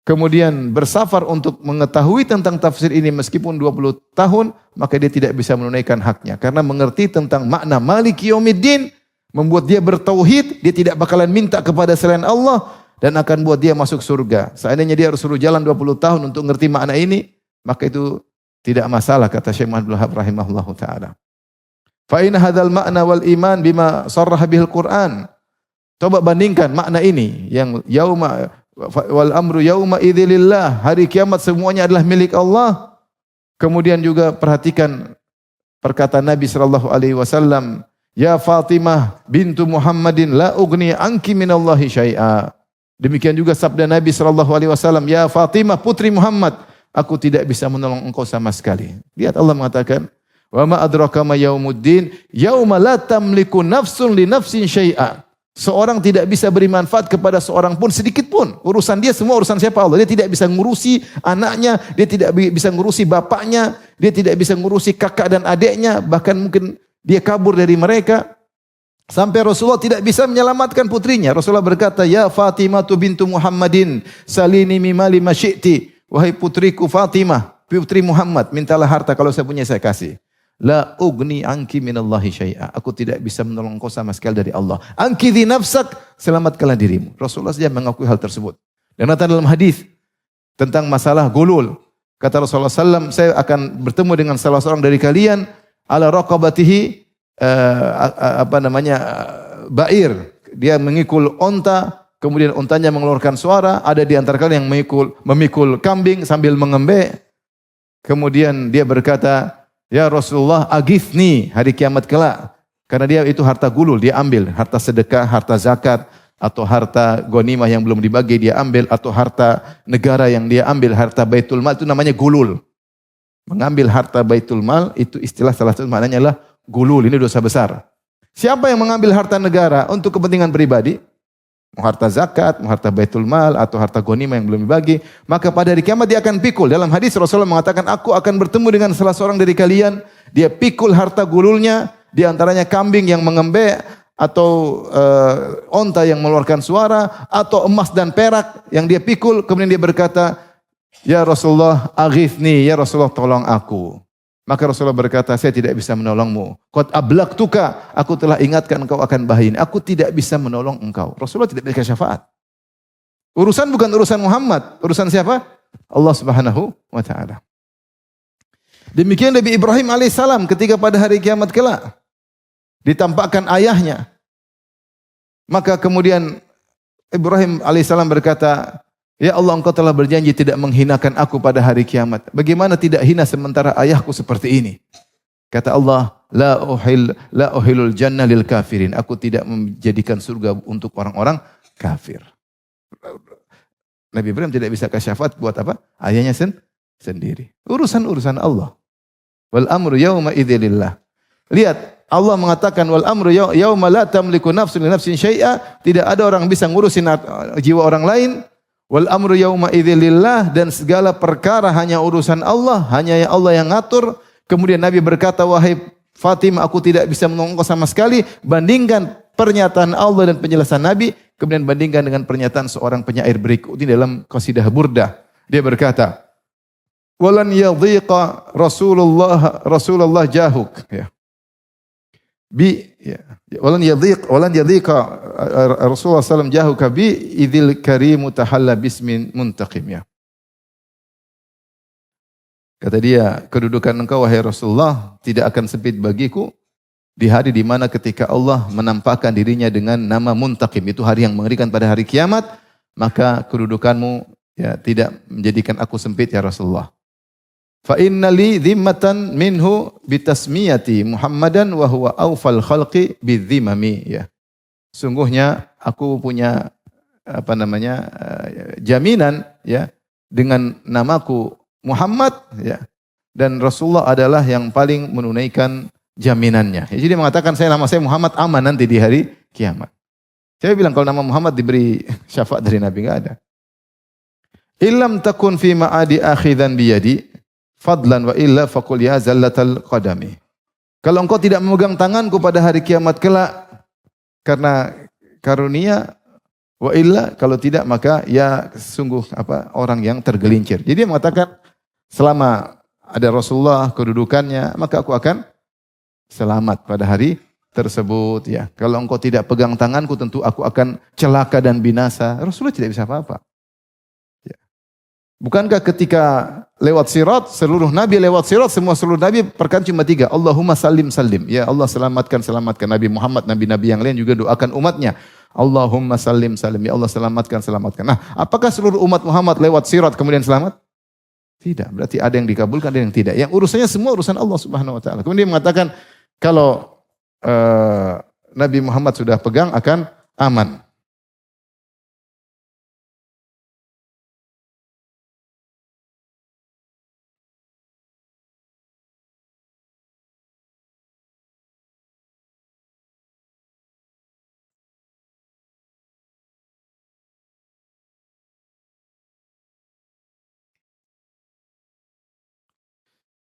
kemudian bersafar untuk mengetahui tentang tafsir ini meskipun 20 tahun, maka dia tidak bisa menunaikan haknya. Karena mengerti tentang makna Maliki Yaumiddin, membuat dia bertauhid, dia tidak bakalan minta kepada selain Allah, dan akan buat dia masuk surga. Seandainya dia harus suruh jalan 20 tahun untuk ngerti makna ini, maka itu tidak masalah, kata Syekh Muhammad Abdul Wahhab rahimahullahu ta'ala. Fa in hadzal ma'na wal iman bima sarraha bihil Qur'an. Coba bandingkan makna ini yang yauma wal amru yauma idzilillah, hari kiamat semuanya adalah milik Allah. Kemudian juga perhatikan perkataan Nabi sallallahu alaihi wasallam, ya Fatimah bintu Muhammadin la ugni anki minallahi syai'a. Demikian juga sabda Nabi sallallahu alaihi wasallam, ya Fatimah putri Muhammad, aku tidak bisa menolong engkau sama sekali. Lihat Allah mengatakan, wa ma adraka ma yaumuddin, yauma la tamliku nafsun li nafsin syai'a. Seorang tidak bisa beri manfaat kepada seorang pun sedikit pun. Urusan dia semua urusan siapa? Allah. Dia tidak bisa ngurusi anaknya, dia tidak bisa ngurusi bapaknya, dia tidak bisa ngurusi kakak dan adiknya, bahkan mungkin dia kabur dari mereka. Sampai Rasulullah tidak bisa menyelamatkan putrinya. Rasulullah berkata, "Ya Fatimah bintu Muhammadin, salini mimali ma syi'ti." Wahai putriku Fatimah, putri Muhammad, mintalah harta, kalau saya punya saya kasih. La ugni anki minallahi syai'a. Aku tidak bisa menolong engkau sama sekali dari Allah. Anqidhi nafsak, selamatkanlah dirimu. Rasulullah saja mengakui hal tersebut. Dan datang dalam hadis tentang masalah gulul. Kata Rasulullah SAW, saya akan bertemu dengan salah seorang dari kalian ala raqabatihi bair. Dia mengikul onta, kemudian ontanya mengeluarkan suara, ada di antara kalian yang memikul kambing sambil mengembe. Kemudian dia berkata, "Ya Rasulullah, agithni hari kiamat kelak." Karena dia itu harta gulul, dia ambil harta sedekah, harta zakat, atau harta ghanimah yang belum dibagi dia ambil, atau harta negara yang dia ambil, harta baitul mal, itu namanya gulul. Mengambil harta baitul mal itu istilah salah satu maknanya adalah gulul, ini dosa besar. Siapa yang mengambil harta negara untuk kepentingan pribadi, mau harta zakat, mau harta baitul mal, atau harta ghanimah yang belum dibagi, maka pada hari kiamat dia akan pikul. Dalam hadis Rasulullah mengatakan, aku akan bertemu dengan salah seorang dari kalian, dia pikul harta gululnya, di antaranya kambing yang mengembe, atau onta yang mengeluarkan suara, atau emas dan perak yang dia pikul, kemudian dia berkata, "Ya Rasulullah, aghithni, ya Rasulullah tolong aku." Maka Rasulullah berkata, "Saya tidak bisa menolongmu. Qad ablaqtuka, aku telah ingatkan engkau akan bahaya ini. Aku tidak bisa menolong engkau." Rasulullah tidak berikan syafaat. Urusan bukan urusan Muhammad, urusan siapa? Allah Subhanahu wa taala. Demikian Nabi Ibrahim alaihissalam ketika pada hari kiamat kelak ditampakkan ayahnya. Maka kemudian Ibrahim alaihissalam berkata, "Ya Allah, engkau telah berjanji tidak menghinakan aku pada hari kiamat. Bagaimana tidak hina sementara ayahku seperti ini?" Kata Allah, la uhilul jannah lil kafirin. Aku tidak menjadikan surga untuk orang-orang kafir. Nabi Ibrahim tidak bisa kasih syafaat buat apa? Ayahnya sendiri. Urusan-urusan Allah. Wal amru yauma idzilillah. Lihat, Allah mengatakan wal amru yauma la tamliku nafsun li nafsin syai'a. Tidak ada orang bisa ngurusin jiwa orang lain. Wal amru yauma idzilillah, dan segala perkara hanya urusan Allah, hanya Allah yang ngatur. Kemudian Nabi berkata, "Wahai Fatimah, aku tidak bisa menolong engkau sama sekali." Bandingkan pernyataan Allah dan penjelasan Nabi, kemudian bandingkan dengan pernyataan seorang penyair berikut ini dalam qasidah Burdah. Dia berkata, "Walan yadhiqa Rasulullah jahuk." Ya. Walan yadhiqa Rasulullah sallam jahuka bi idzil karimu tahalla bismin muntaqim, ya. Kata dia, kedudukan engkau wahai Rasulullah tidak akan sempit bagiku di hari di mana ketika Allah menampakkan dirinya dengan nama muntaqim, itu hari yang mengerikan pada hari kiamat, maka kedudukanmu ya tidak menjadikan aku sempit ya Rasulullah. Fa inna li dhimmatan minhu bitasmiyati Muhammadan wa huwa awfal khalqi bidzimami, ya. Sungguhnya aku punya jaminan, ya, dengan namaku Muhammad, ya, dan Rasulullah adalah yang paling menunaikan jaminannya. Ya, jadi mengatakan nama saya Muhammad aman nanti di hari kiamat. Saya bilang kalau nama Muhammad diberi syafaat dari Nabi, enggak ada. Illam takun fi ma'adi akhidan biyadi fadlan wa illa faqul ya zallatal qadami. Kalau engkau tidak memegang tanganku pada hari kiamat kelak karena karunia, wa illa, kalau tidak maka ya sungguh orang yang tergelincir. Jadi dia mengatakan selama ada Rasulullah kedudukannya, maka aku akan selamat pada hari tersebut, ya. Kalau engkau tidak pegang tanganku tentu aku akan celaka dan binasa. Rasulullah tidak bisa apa-apa. Bukankah ketika lewat sirat, seluruh nabi lewat sirat, seluruh nabi perkara cuma 3. Allahumma salim salim. Ya Allah, selamatkan Nabi Muhammad, nabi-nabi yang lain juga doakan umatnya. Allahumma salim salim. Ya Allah, selamatkan. Nah, apakah seluruh umat Muhammad lewat sirat kemudian selamat? Tidak. Berarti ada yang dikabulkan, ada yang tidak. Yang urusannya semua urusan Allah Subhanahu wa taala. Kemudian dia mengatakan kalau Nabi Muhammad sudah pegang akan aman.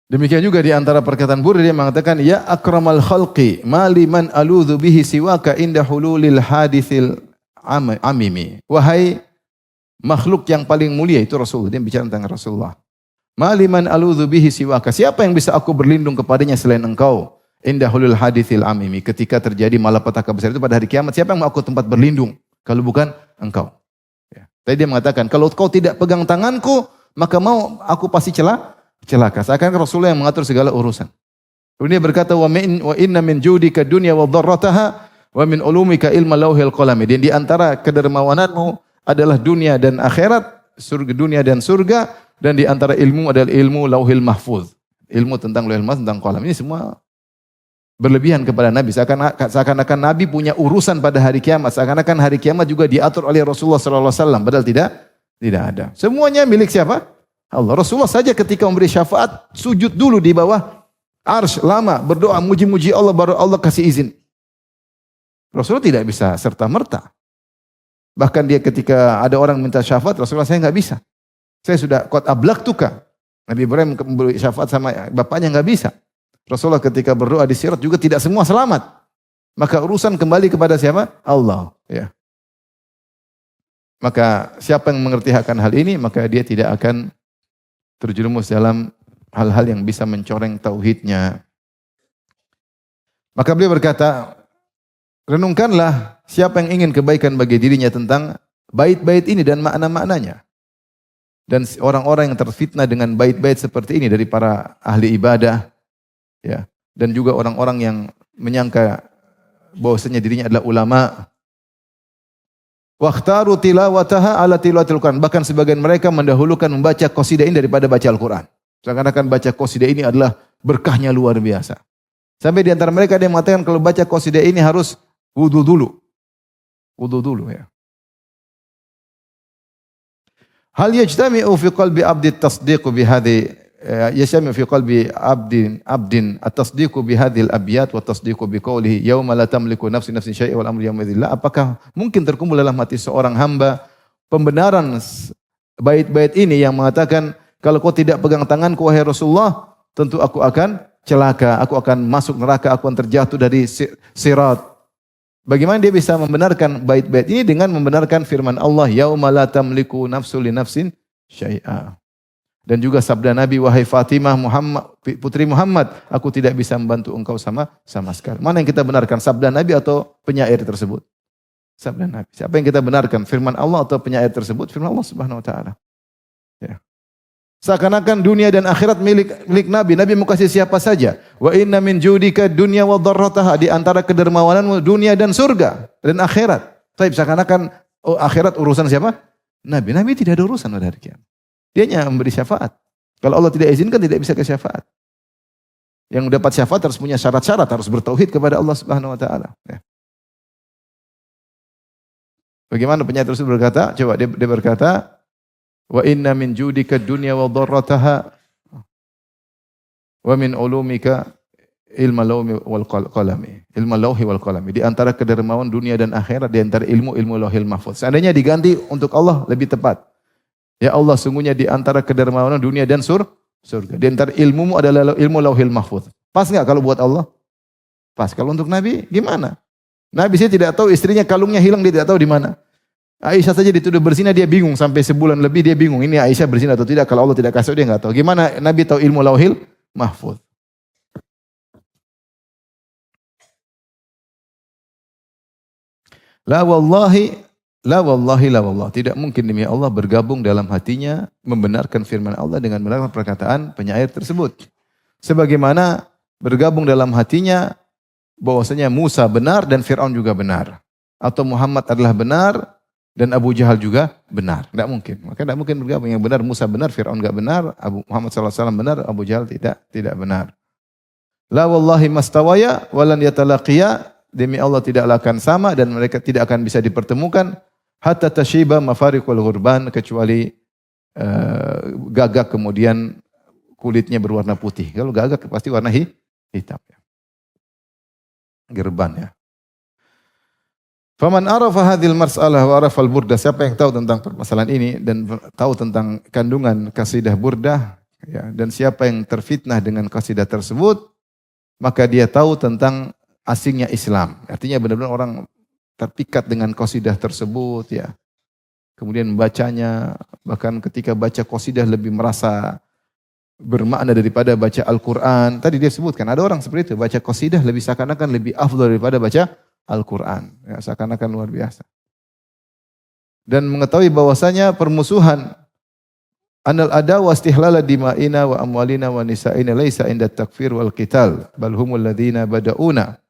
Demikian juga di antara perkataan Burda dia mengatakan ya akramal khalqi ma liman aludzu bihi siwaka inda hululil haditsil amimi. Wahai makhluk yang paling mulia itu Rasulullah. Dia bicara tentang Rasulullah. Ma liman aludzu bihi siwaka. Siapa yang bisa aku berlindung kepadanya selain engkau? Inda hulul haditsil amimi. Ketika terjadi malapetaka besar itu pada hari kiamat, siapa yang mau aku tempat berlindung kalau bukan engkau? Ya. Tadi dia mengatakan kalau kau tidak pegang tanganku, maka mau aku pasti celaka. Seakan Rasulullah yang mengatur segala urusan. Kemudian dia berkata wa inna min judika dunya wa dharrataha wa min ulumika ilma lauhil qalam. Dan di antara kedermawananmu adalah dunia dan akhirat, surga dunia dan surga, dan di antara ilmu adalah ilmu lauhil mahfuz. Ilmu tentang lauhil mahfuz, tentang qalam. Ini semua berlebihan kepada Nabi. Seakan-akan Nabi punya urusan pada hari kiamat. Seakan-akan hari kiamat juga diatur oleh Rasulullah SAW. Padahal tidak ada. Semuanya milik siapa? Allah. Rasulullah saja ketika memberi syafaat, sujud dulu di bawah arsy lama, berdoa, muji-muji Allah, baru Allah kasih izin. Rasulullah tidak bisa serta-merta. Bahkan dia ketika ada orang minta syafaat, Rasulullah saya enggak bisa. Saya sudah qad ablagtuka. Nabi Ibrahim memberi syafaat sama bapaknya enggak bisa. Rasulullah ketika berdoa di Sirat juga tidak semua selamat. Maka urusan kembali kepada siapa? Allah. Ya. Maka siapa yang mengerti akan hal ini, maka dia tidak akan terjerumus dalam hal-hal yang bisa mencoreng tauhidnya. Maka beliau berkata, renungkanlah siapa yang ingin kebaikan bagi dirinya tentang bait-bait ini dan makna-maknanya. Dan orang-orang yang terfitnah dengan bait-bait seperti ini dari para ahli ibadah, ya, dan juga orang-orang yang menyangka bahwasanya dirinya adalah ulama. Wakhtaru tilawataha ala tilawatil Quran. Bahkan sebagian mereka mendahulukan membaca qasidah ini daripada baca Al-Quran. Seakan-akan baca qasidah ini adalah berkahnya luar biasa. Sampai di antara mereka ada yang mengatakan kalau baca qasidah ini harus wudu dulu. Wudu dulu ya. Hal yajtami'u fi qalbi abdi at-tasdiqu bi hadhi yasami fi qalbi abdin at-tasdiqu bi hadhil abyat wa tasdiqu bi qawlihi yauma la tamliku nafsun syai'an wal amru yawma idzin. Apakah mungkin terkumpul dalam hati seorang hamba pembenaran bait-bait ini yang mengatakan kalau kau tidak pegang tanganku wahai Rasulullah, tentu aku akan celaka, aku akan masuk neraka, aku akan terjatuh dari sirat. Bagaimana dia bisa membenarkan bait-bait ini dengan membenarkan firman Allah yauma la tamliku nafsun li nafsin syai'a. Dan juga sabda Nabi, wahai Fatimah putri Muhammad, aku tidak bisa membantu engkau sama sekali. Mana yang kita benarkan, sabda Nabi atau penyair tersebut? Sabda Nabi. Siapa yang kita benarkan, firman Allah atau penyair tersebut? Firman Allah Subhanahu wa taala. Ya. Seakan-akan dunia dan akhirat milik Nabi. Nabi mau kasih siapa saja. Wa inna min judika dunya wa dharrataha. Di antara kedermawananmu dunia dan surga dan akhirat. Tapi seakan-akan akhirat urusan siapa? Nabi. Nabi tidak ada urusan pada hari kiamat. Dia hanya memberi syafaat. Kalau Allah tidak izinkan tidak bisa ke syafaat. Yang dapat syafaat harus punya syarat-syarat, harus bertauhid kepada Allah Subhanahu wa taala. Ya. Bagaimana penyair tersebut berkata? Coba dia berkata, wa inna min judika dunya wa dharrataha wa min ulumika ilma lauhi wal qalami. Ilmu lauhi wal qalami. Di antara kedermawan dunia dan akhirat, di antara ilmu lauhil mahfuz. Seandainya diganti untuk Allah lebih tepat. Ya Allah, sungguhnya di antara kedermawanan dunia dan surga. Di antara ilmumu adalah ilmu lauhil mahfuz. Pas enggak kalau buat Allah? Pas. Kalau untuk Nabi gimana? Nabi saya tidak tahu istrinya kalungnya hilang, dia tidak tahu di mana. Aisyah saja dituduh berzina, dia bingung sampai sebulan lebih dia bingung. Ini Aisyah berzina atau tidak? Kalau Allah tidak kasih dia enggak tahu. Gimana Nabi tahu ilmu lauhil mahfuz? La wallahi tidak mungkin demi Allah bergabung dalam hatinya membenarkan firman Allah dengan membenarkan perkataan penyair tersebut. Sebagaimana bergabung dalam hatinya bahwasanya Musa benar dan Fir'aun juga benar. Atau Muhammad adalah benar dan Abu Jahal juga benar. Tidak mungkin. Maka tidak mungkin bergabung. Yang benar Musa benar, Fir'aun enggak benar, Muhammad SAW benar, Abu Jahal tidak benar. La wallahi mastawaya walan yatalaqiya. Demi Allah tidaklah akan sama dan mereka tidak akan bisa dipertemukan. Hatta tashiba mafariqul ghurban, kecuali gagak kemudian kulitnya berwarna putih. Kalau gagak pasti warna hitam. Gerban ya. Faman arafa hadhil mas'alah wa arafa al-burdah. Siapa yang tahu tentang permasalahan ini dan tahu tentang kandungan kasidah burdah, Ya, dan siapa yang terfitnah dengan qasidah tersebut, maka dia tahu tentang asingnya Islam. Artinya benar-benar orang terpikat dengan qasidah tersebut ya. Kemudian membacanya, bahkan ketika baca qasidah lebih merasa bermakna daripada baca Al-Quran. Tadi dia sebutkan, ada orang seperti itu, baca qasidah lebih seakan-akan lebih afdal daripada baca Al-Quran. Ya, seakan-akan luar biasa. Dan mengetahui bahwasanya permusuhan anal ada wa istihlala dima'ina wa amwalina wa nisa'ina laisa inda takfir wal qital bal humul ladzina bada'una.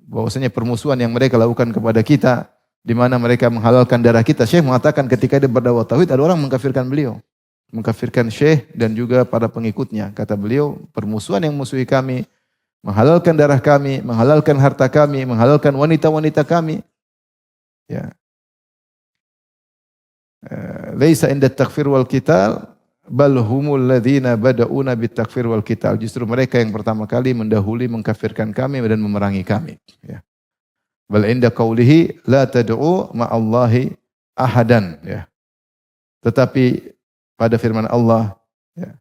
Bahwasanya permusuhan yang mereka lakukan kepada kita di mana mereka menghalalkan darah kita. Syekh mengatakan ketika dia berdakwah tauhid ada orang mengkafirkan beliau. Mengkafirkan Syekh dan juga para pengikutnya. Kata beliau, permusuhan yang musuhi kami, menghalalkan darah kami, menghalalkan harta kami, menghalalkan wanita-wanita kami. Ya. Laisa inda takfir wal qital bal humul ladzina bada'una bit takfir wal qital. Justru mereka yang pertama kali mendahului mengkafirkan kami dan memerangi kami. Ya. Bal inda qaulihi la tad'u ma'allahi ahadan. Ya. Tetapi pada firman Allah, ya,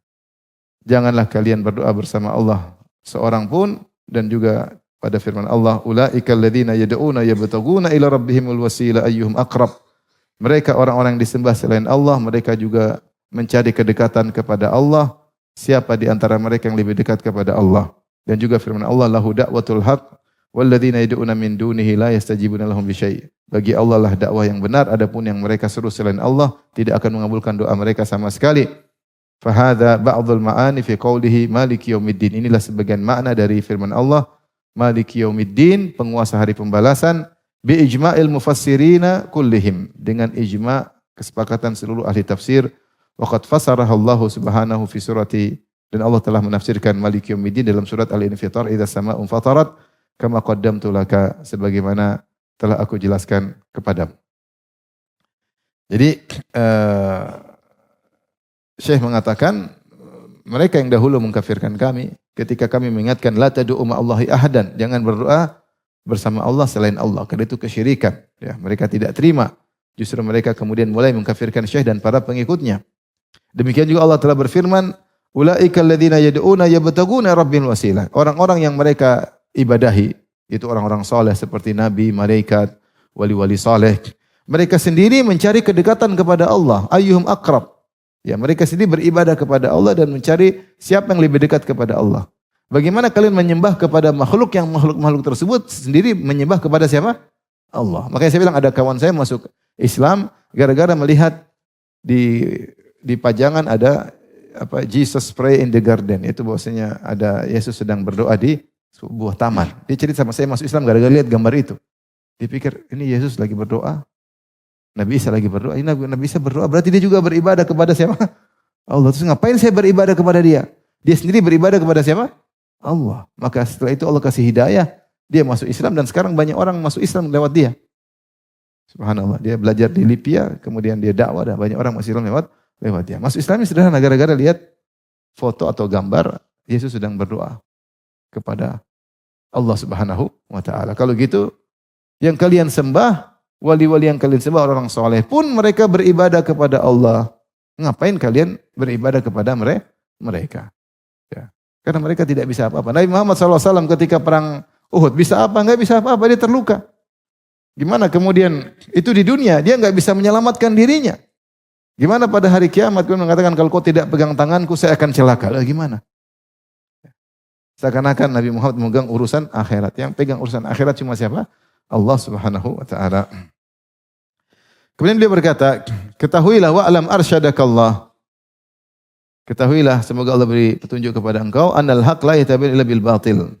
janganlah kalian berdoa bersama Allah seorang pun, dan juga pada firman Allah, ulaikal ladzina yad'una yabtaguna ila rabbihimul wasila ayyuhum aqrab. Mereka orang-orang yang disembah selain Allah, mereka juga mencari kedekatan kepada Allah. Siapa di antara mereka yang lebih dekat kepada Allah? Dan juga firman Allah, lahu da'watul haq walladzina yad'una min dunihi la yastajibuna lahum bisyai'. Bagi Allah lah dakwah yang benar, adapun yang mereka seru selain Allah tidak akan mengabulkan doa mereka sama sekali. Fahadha ba'dhul ma'ani fi qawlihi maliki yaumiddin. Inilah sebagian makna dari firman Allah, maliki yaumiddin, penguasa hari pembalasan, bi ijma'il mufassirina kullihim, dengan ijma' kesepakatan seluruh ahli tafsir. Wa qad fasaraha Allah subhanahu fi surati, dan Allah telah menafsirkan maliki yaumiddin dalam surat Al-Infitar, idza sama'un fatarat kama qaddamtu laka, sebagaimana telah aku jelaskan kepadamu. Jadi Syekh mengatakan mereka yang dahulu mengkafirkan kami ketika kami mengingatkan la tad'u ma'allahi ahadan, jangan berdoa bersama Allah selain Allah, karena itu kesyirikan. Ya, mereka tidak terima. Justru mereka kemudian mulai mengkafirkan Syekh dan para pengikutnya. Demikian juga Allah telah berfirman, ulaikal ladzina yad'una yabtaguna rabbil wasilah. Orang-orang yang mereka ibadahi itu orang-orang soleh seperti nabi, malaikat, wali-wali soleh. Mereka sendiri mencari kedekatan kepada Allah. Ayyuhum aqrab. Ya, mereka sendiri beribadah kepada Allah dan mencari siapa yang lebih dekat kepada Allah. Bagaimana kalian menyembah kepada makhluk yang makhluk-makhluk tersebut sendiri menyembah kepada siapa? Allah. Makanya saya bilang ada kawan saya masuk Islam gara-gara melihat di pajangan ada apa, Jesus pray in the garden. Itu bahwasanya ada Yesus sedang berdoa di sebuah taman. Dia cerita sama saya masuk Islam gara-gara lihat gambar itu. Dipikir ini Yesus lagi berdoa, Nabi Isa lagi berdoa. Ini Nabi Isa berdoa, berarti dia juga beribadah kepada siapa? Allah. Terus ngapain saya beribadah kepada dia? Dia sendiri beribadah kepada siapa? Allah. Maka setelah itu Allah kasih hidayah, dia masuk Islam dan sekarang banyak orang masuk Islam lewat dia. Subhanallah. Dia belajar di Libya, kemudian dia dakwah dan banyak orang masuk Islam lewat dia. Masuk Islam ini sederhana gara-gara lihat foto atau gambar Yesus sedang berdoa kepada Allah Subhanahu wa taala. Kalau gitu, yang kalian sembah, wali-wali yang kalian sembah orang soleh pun mereka beribadah kepada Allah. Ngapain kalian beribadah kepada mereka? Ya. Karena mereka tidak bisa apa-apa. Nabi Muhammad SAW ketika perang Uhud bisa apa? Enggak bisa apa-apa, dia terluka. Gimana kemudian itu di dunia dia enggak bisa menyelamatkan dirinya. Gimana pada hari kiamat dia mengatakan kalau kau tidak pegang tanganku saya akan celaka. Gimana? Seakan-akan Nabi Muhammad memegang urusan akhirat. Yang pegang urusan akhirat cuma siapa? Allah Subhanahu wa taala. Kemudian dia berkata, ketahuilah wa alam arsyadakallah. Ketahuilah semoga Allah beri petunjuk kepada engkau, annal haq la yatabin illa bil batil.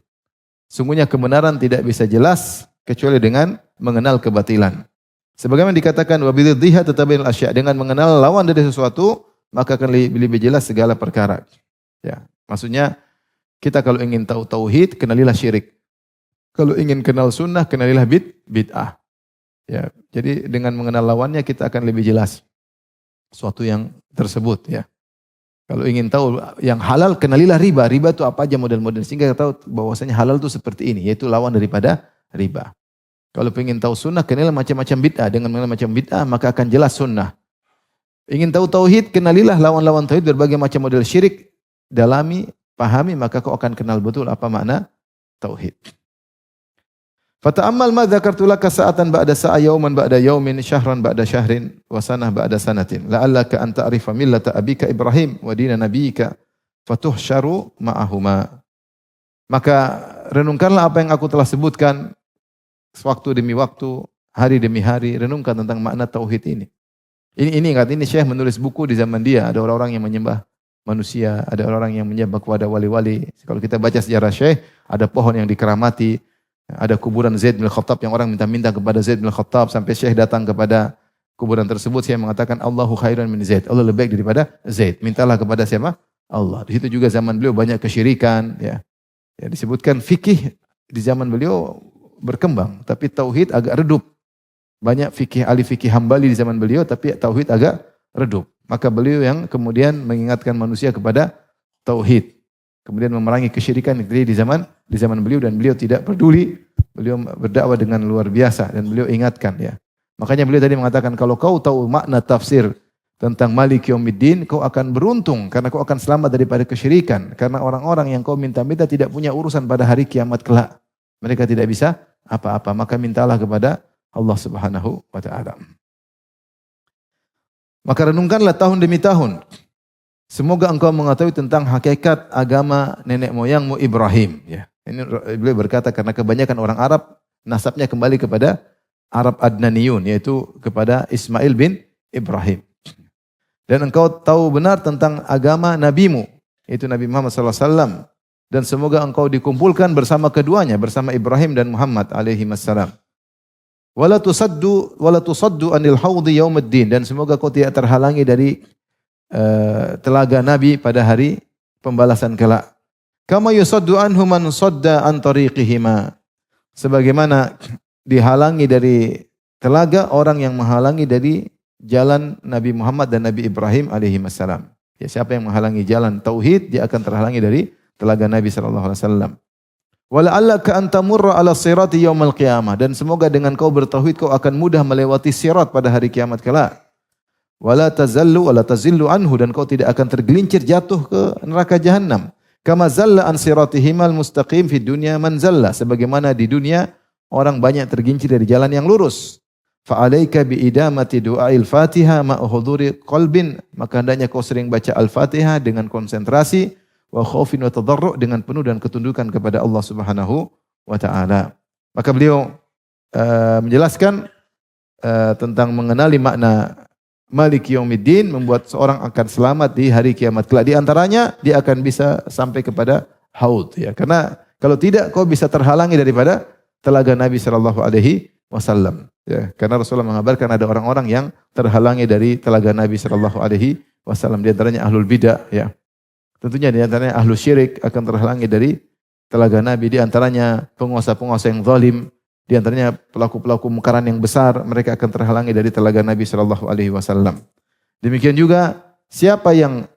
Sungguhnya kebenaran tidak bisa jelas kecuali dengan mengenal kebatilan. Sebagaimana dikatakan wa bidziddiha tatabayyal asya', dengan mengenal lawan dari sesuatu maka akan lebih jelas segala perkara. Ya, maksudnya kita kalau ingin tahu tauhid, kenalilah syirik. Kalau ingin kenal sunnah, kenalilah bid'ah. Ya, jadi dengan mengenal lawannya kita akan lebih jelas suatu yang tersebut. Ya. Kalau ingin tahu yang halal, kenalilah riba. Riba itu apa aja model-model sehingga kita tahu bahwasanya halal itu seperti ini, yaitu lawan daripada riba. Kalau ingin tahu sunnah, kenalilah macam-macam bid'ah. Dengan mengenal macam bid'ah, maka akan jelas sunnah. Ingin tahu tauhid, kenalilah lawan-lawan tauhid berbagai macam model syirik. dalami, pahami, maka kau akan kenal betul apa makna tauhid. Fata'ammal ma dzakartu laka sa'atan ba'da sa'a, yauman ba'da yaumin, syahran ba'da syahrin, wa sanah ba'da sanatin. La'allaka an ta'rifa millata abika Ibrahim wa dina nabiyyika fatuhsyaru ma'ahuma. Maka renungkanlah apa yang aku telah sebutkan waktu demi waktu, hari demi hari, renungkan tentang makna tauhid ini. Ini ingat, ini Syekh menulis buku di zaman dia, ada orang-orang yang menyembah manusia, ada orang yang menyembah kepada wali-wali. Kalau kita baca sejarah Syekh, ada pohon yang dikeramati, ada kuburan Zaid bin Khattab yang orang minta-minta kepada Zaid bin Khattab, sampai Syekh datang kepada kuburan tersebut, Syekh mengatakan Allahu khairan min Zaid. Allah lebih baik daripada Zaid. Mintalah kepada siapa? Allah. Di situ juga zaman beliau banyak kesyirikan, ya. Ya, disebutkan fikih di zaman beliau berkembang, tapi tauhid agak redup. Banyak fikih, ahli fikih Hambali di zaman beliau, tapi tauhid agak redup. Maka beliau yang kemudian mengingatkan manusia kepada tauhid. Kemudian memerangi kesyirikan di zaman beliau, dan beliau tidak peduli. Beliau berdakwah dengan luar biasa dan beliau ingatkan, ya. Makanya beliau tadi mengatakan kalau kau tahu makna tafsir tentang Malik Yaumiddin, kau akan beruntung karena kau akan selamat daripada kesyirikan. Karena orang-orang yang kau minta-minta tidak punya urusan pada hari kiamat kelak. Mereka tidak bisa apa-apa, maka mintalah kepada Allah Subhanahu wa taala. Maka renungkanlah tahun demi tahun. Semoga engkau mengetahui tentang hakikat agama nenek moyangmu Ibrahim. Ya. Ini beliau berkata karena kebanyakan orang Arab nasabnya kembali kepada Arab Adnaniyun, yaitu kepada Ismail bin Ibrahim. Dan engkau tahu benar tentang agama nabimu, yaitu Nabi Muhammad SAW. Dan semoga engkau dikumpulkan bersama keduanya, bersama Ibrahim dan Muhammad alaihi wassalam. Wala tusaddu anil haudhi yaumiddin, dan semoga kau tidak terhalangi dari telaga Nabi pada hari pembalasan kelak. Kama yusaddu anhu man sadda an tariqihima, sebagaimana dihalangi dari telaga orang yang menghalangi dari jalan Nabi Muhammad dan Nabi Ibrahim alaihi wassalam. Ya, siapa yang menghalangi jalan tauhid, dia akan terhalangi dari telaga Nabi sallallahu alaihi wasallam. Wala'allaka an tamurra 'ala sirati yaumal qiyamah, dan semoga dengan kau bertauhid kau akan mudah melewati sirat pada hari kiamat kelak. Wala tazillu anhu, dan kau tidak akan tergelincir jatuh ke neraka jahanam. Kama zalla an siratihimal mustaqim fid dunya man zalla, sebagaimana di dunia orang banyak tergincir dari jalan yang lurus. Fa 'alaika bi idamati du'ail Fatihah ma huduri qalbin, maka hendaknya kau sering baca Al-Fatihah dengan konsentrasi, wa khaufin wa tadarru', dengan penuh dan ketundukan kepada Allah Subhanahu wa taala. Maka beliau menjelaskan tentang mengenali makna Malik Yaumiddin membuat seorang akan selamat di hari kiamat kelak. Di antaranya dia akan bisa sampai kepada haud, ya. Karena kalau tidak kau bisa terhalangi daripada telaga Nabi sallallahu alaihi wasallam, ya. Karena Rasulullah mengabarkan ada orang-orang yang terhalangi dari telaga Nabi sallallahu alaihi wasallam, di antaranya ahlul bidah, ya. Tentunya di antaranya ahlu syirik akan terhalangi dari telaga Nabi, di antaranya penguasa-penguasa yang zalim, di antaranya pelaku-pelaku mungkaran yang besar, mereka akan terhalangi dari telaga Nabi sallallahu alaihi wasallam. Demikian juga siapa yang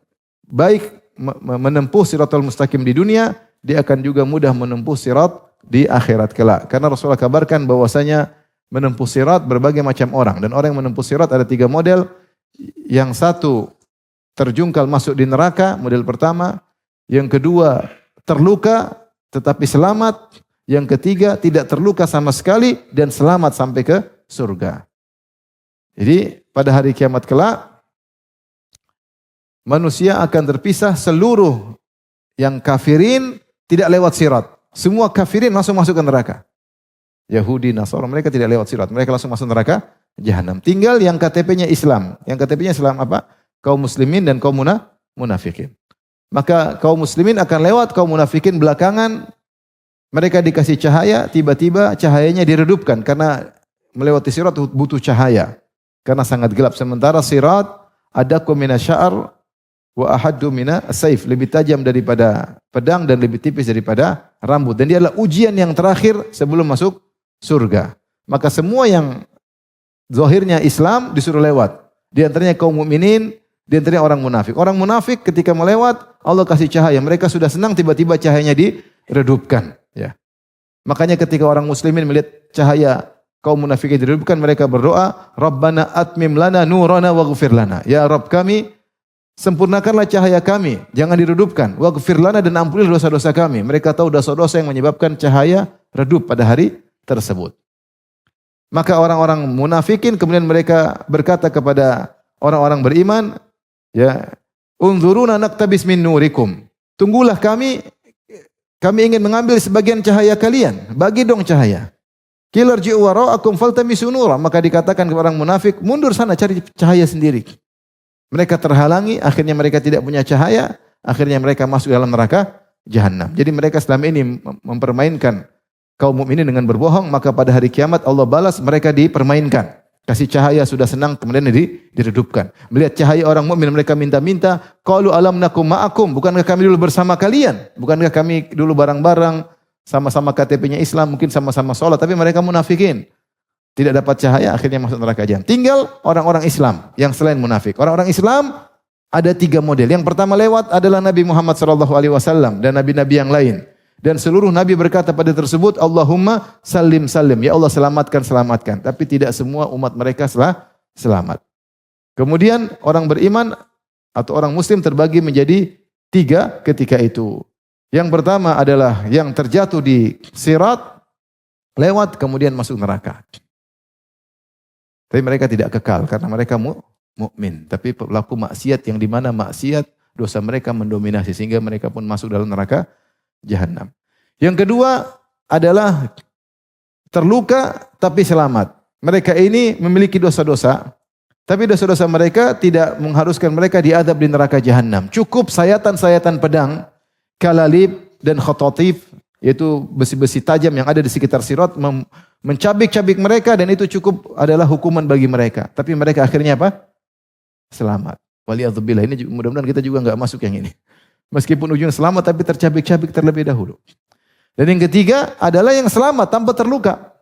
baik menempuh siratal mustaqim di dunia, dia akan juga mudah menempuh sirat di akhirat kelak. Karena Rasulullah kabarkan bahwasanya menempuh sirat berbagai macam orang, dan orang yang menempuh sirat ada 3 model. Yang satu terjungkal masuk di neraka, model pertama. Yang kedua terluka tetapi selamat. Yang ketiga tidak terluka sama sekali dan selamat sampai ke surga. Jadi pada hari kiamat kelak manusia akan terpisah, seluruh yang kafirin tidak lewat sirat. Semua kafirin langsung masuk ke neraka. Yahudi, Nasara, mereka tidak lewat sirat, mereka langsung masuk neraka jahanam. Tinggal yang KTP-nya Islam. Yang KTP-nya Islam apa? Kaum muslimin dan kaum munafikin. Maka kaum muslimin akan lewat, kaum munafikin belakangan. Mereka dikasih cahaya, tiba-tiba cahayanya diredupkan karena melewati sirat butuh cahaya. Karena sangat gelap. Sementara sirat adaku minasya'ar wa ahaddu mina saif, lebih tajam daripada pedang dan lebih tipis daripada rambut. Dan dia adalah ujian yang terakhir sebelum masuk surga. Maka semua yang zahirnya Islam disuruh lewat. Di antaranya kaum mukminin, di antaranya orang munafik. Orang munafik ketika melewat, Allah kasih cahaya. Mereka sudah senang, tiba-tiba cahayanya diredupkan. Ya. Makanya ketika orang muslimin melihat cahaya kaum munafikin diredupkan, mereka berdoa, Rabbana atmim lana nurana waghfir lana. Ya Rabb kami, Sempurnakanlah cahaya kami, jangan diredupkan. Waghfir lana, dan ampunilah dosa-dosa kami. Mereka tahu dosa-dosa yang menyebabkan cahaya redup pada hari tersebut. Maka orang-orang munafikin kemudian mereka berkata kepada orang-orang beriman, ya, unzuruna naktabis min nurikum. Tunggulah kami ingin mengambil sebagian cahaya kalian. Bagi dong cahaya. Qila irji'u wara'akum faltamisu nura. Maka dikatakan kepada orang munafik, mundur sana cari cahaya sendiri. Mereka terhalangi, akhirnya mereka tidak punya cahaya, akhirnya mereka masuk dalam neraka jahanam. Jadi mereka selama ini mempermainkan kaum mukminin dengan berbohong, maka pada hari kiamat Allah balas mereka dipermainkan. Kasih cahaya sudah senang, kemudian diredupkan. Melihat cahaya orang mukmin mereka minta-minta, qalu alam nakum ma'akum, bukankah kami dulu bersama kalian? Bukankah kami dulu bareng-bareng, sama-sama KTP-nya Islam, mungkin sama-sama sholat, tapi mereka munafikin. Tidak dapat cahaya, akhirnya masuk neraka jahanam. Tinggal orang-orang Islam yang selain munafik. Orang-orang Islam ada 3 model. Yang pertama lewat adalah Nabi Muhammad SAW dan nabi-nabi yang lain. Dan seluruh nabi berkata pada tersebut, Allahumma salim salim. Ya Allah selamatkan, selamatkan. Tapi tidak semua umat mereka selamat. Kemudian orang beriman atau orang muslim terbagi menjadi 3 ketika itu. Yang pertama adalah yang terjatuh di sirat, lewat kemudian masuk neraka. Tapi mereka tidak kekal karena mereka mukmin. Tapi pelaku maksiat yang di mana maksiat dosa mereka mendominasi sehingga mereka pun masuk dalam neraka jahanam. Yang kedua adalah terluka tapi selamat. Mereka ini memiliki dosa-dosa, tapi dosa-dosa mereka tidak mengharuskan mereka diadab di neraka jahanam. Cukup sayatan-sayatan pedang, kalalib dan khototif, yaitu besi-besi tajam yang ada di sekitar sirat mencabik-cabik mereka, dan itu cukup adalah hukuman bagi mereka. Tapi mereka akhirnya apa? Selamat. Waliyadzubillah. Ini mudah-mudahan kita juga enggak masuk yang ini. Meskipun ujungnya selamat tapi tercabik-cabik terlebih dahulu. Dan yang ketiga adalah yang selamat tanpa terluka.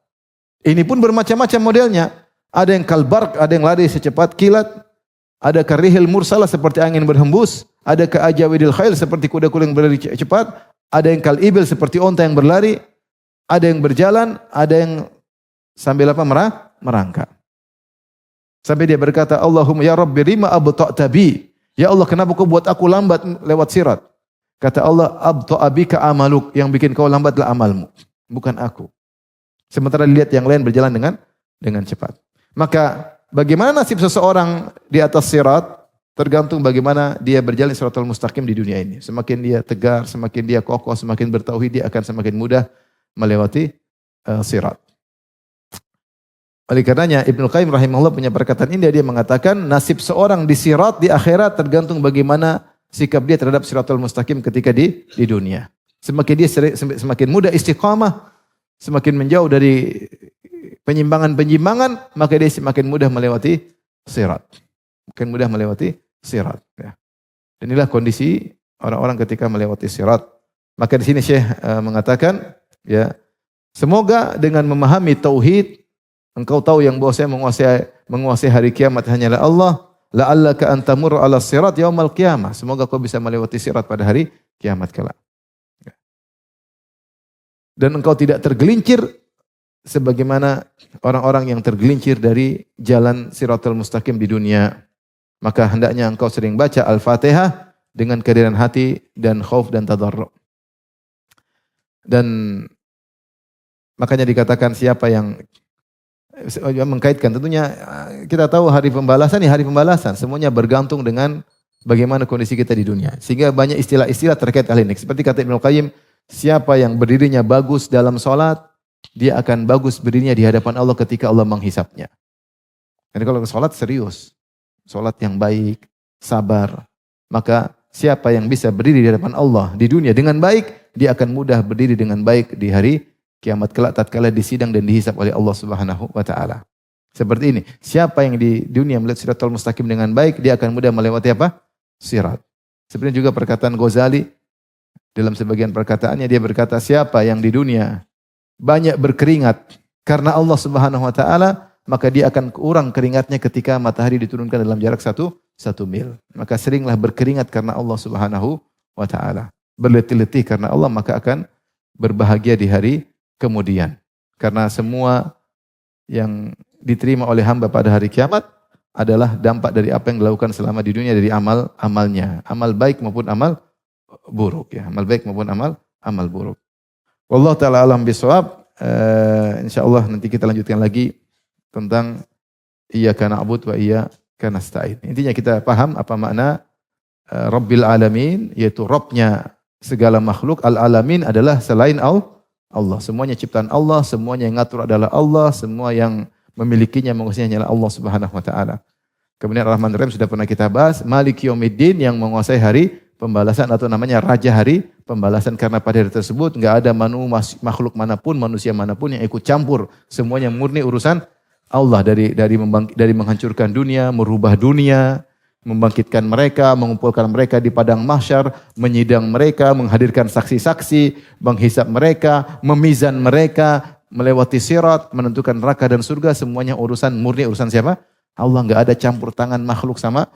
Ini pun bermacam-macam modelnya. Ada yang kalbark, ada yang lari secepat kilat. Ada karihil mursalah seperti angin berhembus. Ada ka'ajawidil khail seperti kuda-kuda yang berlari cepat. Ada yang kal-ibil seperti onta yang berlari. Ada yang berjalan, ada yang sambil apa? Merangkak. Sampai dia berkata, Allahumma ya Rabbi rima abta'ta bi. Ya Allah, kenapa kau buat aku lambat lewat sirat? Kata Allah, abta'a bika amaluk. Yang bikin kau lambatlah amalmu, bukan aku. Sementara lihat yang lain berjalan dengan cepat. Maka bagaimana nasib seseorang di atas sirat? Tergantung bagaimana dia berjalan siratal mustaqim di dunia ini. Semakin dia tegar, semakin dia kokoh, semakin bertauhid, dia akan semakin mudah melewati sirat. Oleh karenanya Ibnu Qayyim rahimahullah punya perkataan ini, dia mengatakan nasib seorang di sirat di akhirat tergantung bagaimana sikap dia terhadap siratal mustaqim ketika di dunia. Semakin dia semakin mudah istiqamah, semakin menjauh dari penyimpangan-penyimpangan, maka dia semakin mudah melewati sirat. Makin mudah melewati sirat. Ya. Dan inilah kondisi orang-orang ketika melewati sirat. Maka di sini Syekh mengatakan, ya, semoga dengan memahami tauhid engkau tahu yang bahwa saya menguasai hari kiamat hanyalah Allah. La'allaka an tamur 'ala sirat yaumal qiyamah. Semoga kau bisa melewati sirat pada hari kiamat kelak. Dan engkau tidak tergelincir sebagaimana orang-orang yang tergelincir dari jalan siratal mustaqim di dunia. Maka hendaknya engkau sering baca Al-Fatihah dengan kehadiran hati dan khauf dan tadarru'. Dan makanya dikatakan siapa yang mengkaitkan, tentunya kita tahu hari pembalasan, semuanya bergantung dengan bagaimana kondisi kita di dunia. Sehingga banyak istilah-istilah terkait hal ini. Seperti kata Ibnu Qayyim, siapa yang berdirinya bagus dalam sholat, dia akan bagus berdirinya di hadapan Allah ketika Allah menghisapnya. Dan kalau sholat serius, sholat yang baik, sabar, maka siapa yang bisa berdiri di hadapan Allah di dunia dengan baik, dia akan mudah berdiri dengan baik di hari kiamat kelak tatkala disidang dan dihisab oleh Allah Subhanahu wa taala. Seperti ini, siapa yang di dunia melihat siratal mustaqim dengan baik, dia akan mudah melewati apa? Sirat. Seperti juga perkataan Ghazali dalam sebagian perkataannya, dia berkata, siapa yang di dunia banyak berkeringat karena Allah Subhanahu wa taala, maka dia akan kurang keringatnya ketika matahari diturunkan dalam jarak satu mil. Maka seringlah berkeringat karena Allah Subhanahu wa taala. Berletih-letih karena Allah, maka akan berbahagia di hari kemudian. Karena semua yang diterima oleh hamba pada hari kiamat adalah dampak dari apa yang dilakukan selama di dunia dari amalnya. Amal baik maupun amal buruk ya. Amal baik maupun amal buruk. Wallahu taala alam bisawab. Insyaallah nanti kita lanjutkan lagi tentang iyyaka na'budu wa iyyaka nasta'in. Intinya kita paham apa makna Rabbil alamin, yaitu Rabbnya segala makhluk. Al-alamin adalah selain Allah. Semuanya ciptaan Allah, semuanya yang ngatur adalah Allah, semua yang memilikinya menguasainya adalah Allah Subhanahu wa taala. Kemudian Ar-Rahman Ar-Rahim sudah pernah kita bahas, Maliki Yaumiddin yang menguasai hari pembalasan atau namanya raja hari pembalasan, karena pada hari tersebut enggak ada makhluk manapun, manusia manapun yang ikut campur. Semuanya murni urusan Allah, dari menghancurkan dunia, merubah dunia, membangkitkan mereka, mengumpulkan mereka di padang mahsyar, menyidang mereka, menghadirkan saksi-saksi, menghisap mereka, memizan mereka, melewati sirat, menentukan neraka dan surga, semuanya urusan murni urusan siapa? Allah, enggak ada campur tangan makhluk sama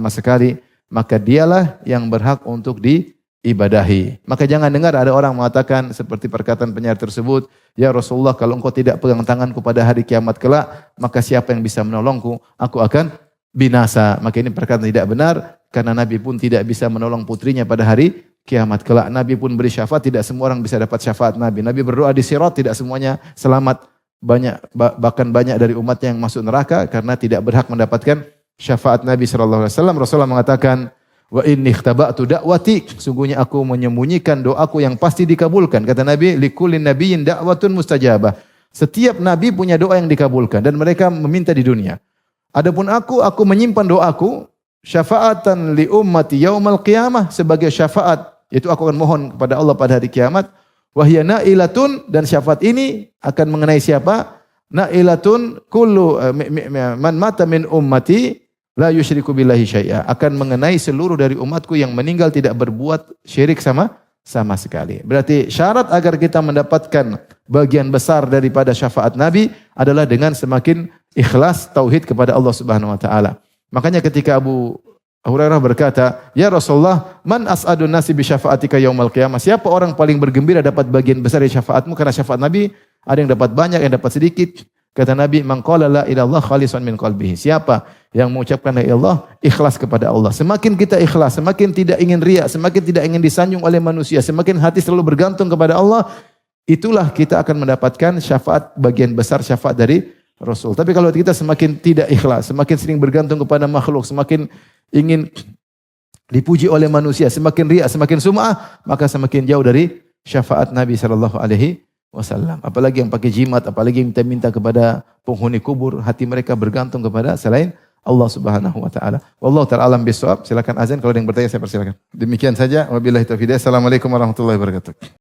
sekali. Maka dialah yang berhak untuk diibadahi. Maka jangan dengar ada orang mengatakan seperti perkataan penyair tersebut, ya Rasulullah, kalau engkau tidak pegang tanganku pada hari kiamat kelak, maka siapa yang bisa menolongku? Aku akan binasa. Maka ini perkataan tidak benar, karena Nabi pun tidak bisa menolong putrinya pada hari kiamat kelak. Nabi pun beri syafaat, tidak semua orang bisa dapat syafaat Nabi. Nabi berdoa di sirat, tidak semuanya selamat. Bahkan banyak dari umatnya yang masuk neraka karena tidak berhak mendapatkan syafaat Nabi SAW. Rasulullah mengatakan, wa inni ikhtaba'tu da'wati, sungguhnya aku menyembunyikan doaku yang pasti dikabulkan. Kata Nabi, likulli nabiyyin da'watun mustajabah. Setiap nabi punya doa yang dikabulkan dan mereka meminta di dunia. Adapun aku menyimpan doaku syafaatan li ummati yaumal qiyamah, sebagai syafaat, yaitu aku akan mohon kepada Allah pada hari kiamat. Wahya na'ilatun, dan syafaat ini akan mengenai siapa? Na'ilatun kullu man mata min ummati la yusyriku billahi syai'a, akan mengenai seluruh dari umatku yang meninggal tidak berbuat syirik sama sekali. Berarti syarat agar kita mendapatkan bagian besar daripada syafaat Nabi adalah dengan semakin ikhlas tauhid kepada Allah Subhanahu wa taala. Makanya ketika Abu Hurairah berkata, "Ya Rasulullah, man as'adun nasi bi syafaatika yaumal qiyamah?" Siapa orang paling bergembira dapat bagian besar dari syafaatmu? Karena syafaat Nabi ada yang dapat banyak, yang dapat sedikit. Kata Nabi, "Man qala la ilaha illallah khalisan min qalbihi." Siapa yang mengucapkan la ilaha illallah ikhlas kepada Allah. Semakin kita ikhlas, semakin tidak ingin riya, semakin tidak ingin disanjung oleh manusia, semakin hati selalu bergantung kepada Allah, itulah kita akan mendapatkan syafaat, bagian besar syafaat dari Rasul. Tapi kalau kita semakin tidak ikhlas, semakin sering bergantung kepada makhluk, semakin ingin dipuji oleh manusia, semakin riya, semakin sum'ah, maka semakin jauh dari syafaat Nabi sallallahu alaihi wasallam. Apalagi yang pakai jimat, apalagi yang minta kepada penghuni kubur, hati mereka bergantung kepada selain Allah Subhanahu wa taala. Wallahu ta'ala alam bisawab. Silakan azan, kalau ada yang bertanya saya persilakan. Demikian saja, wabillahi taufiq. Assalamualaikum warahmatullahi wabarakatuh.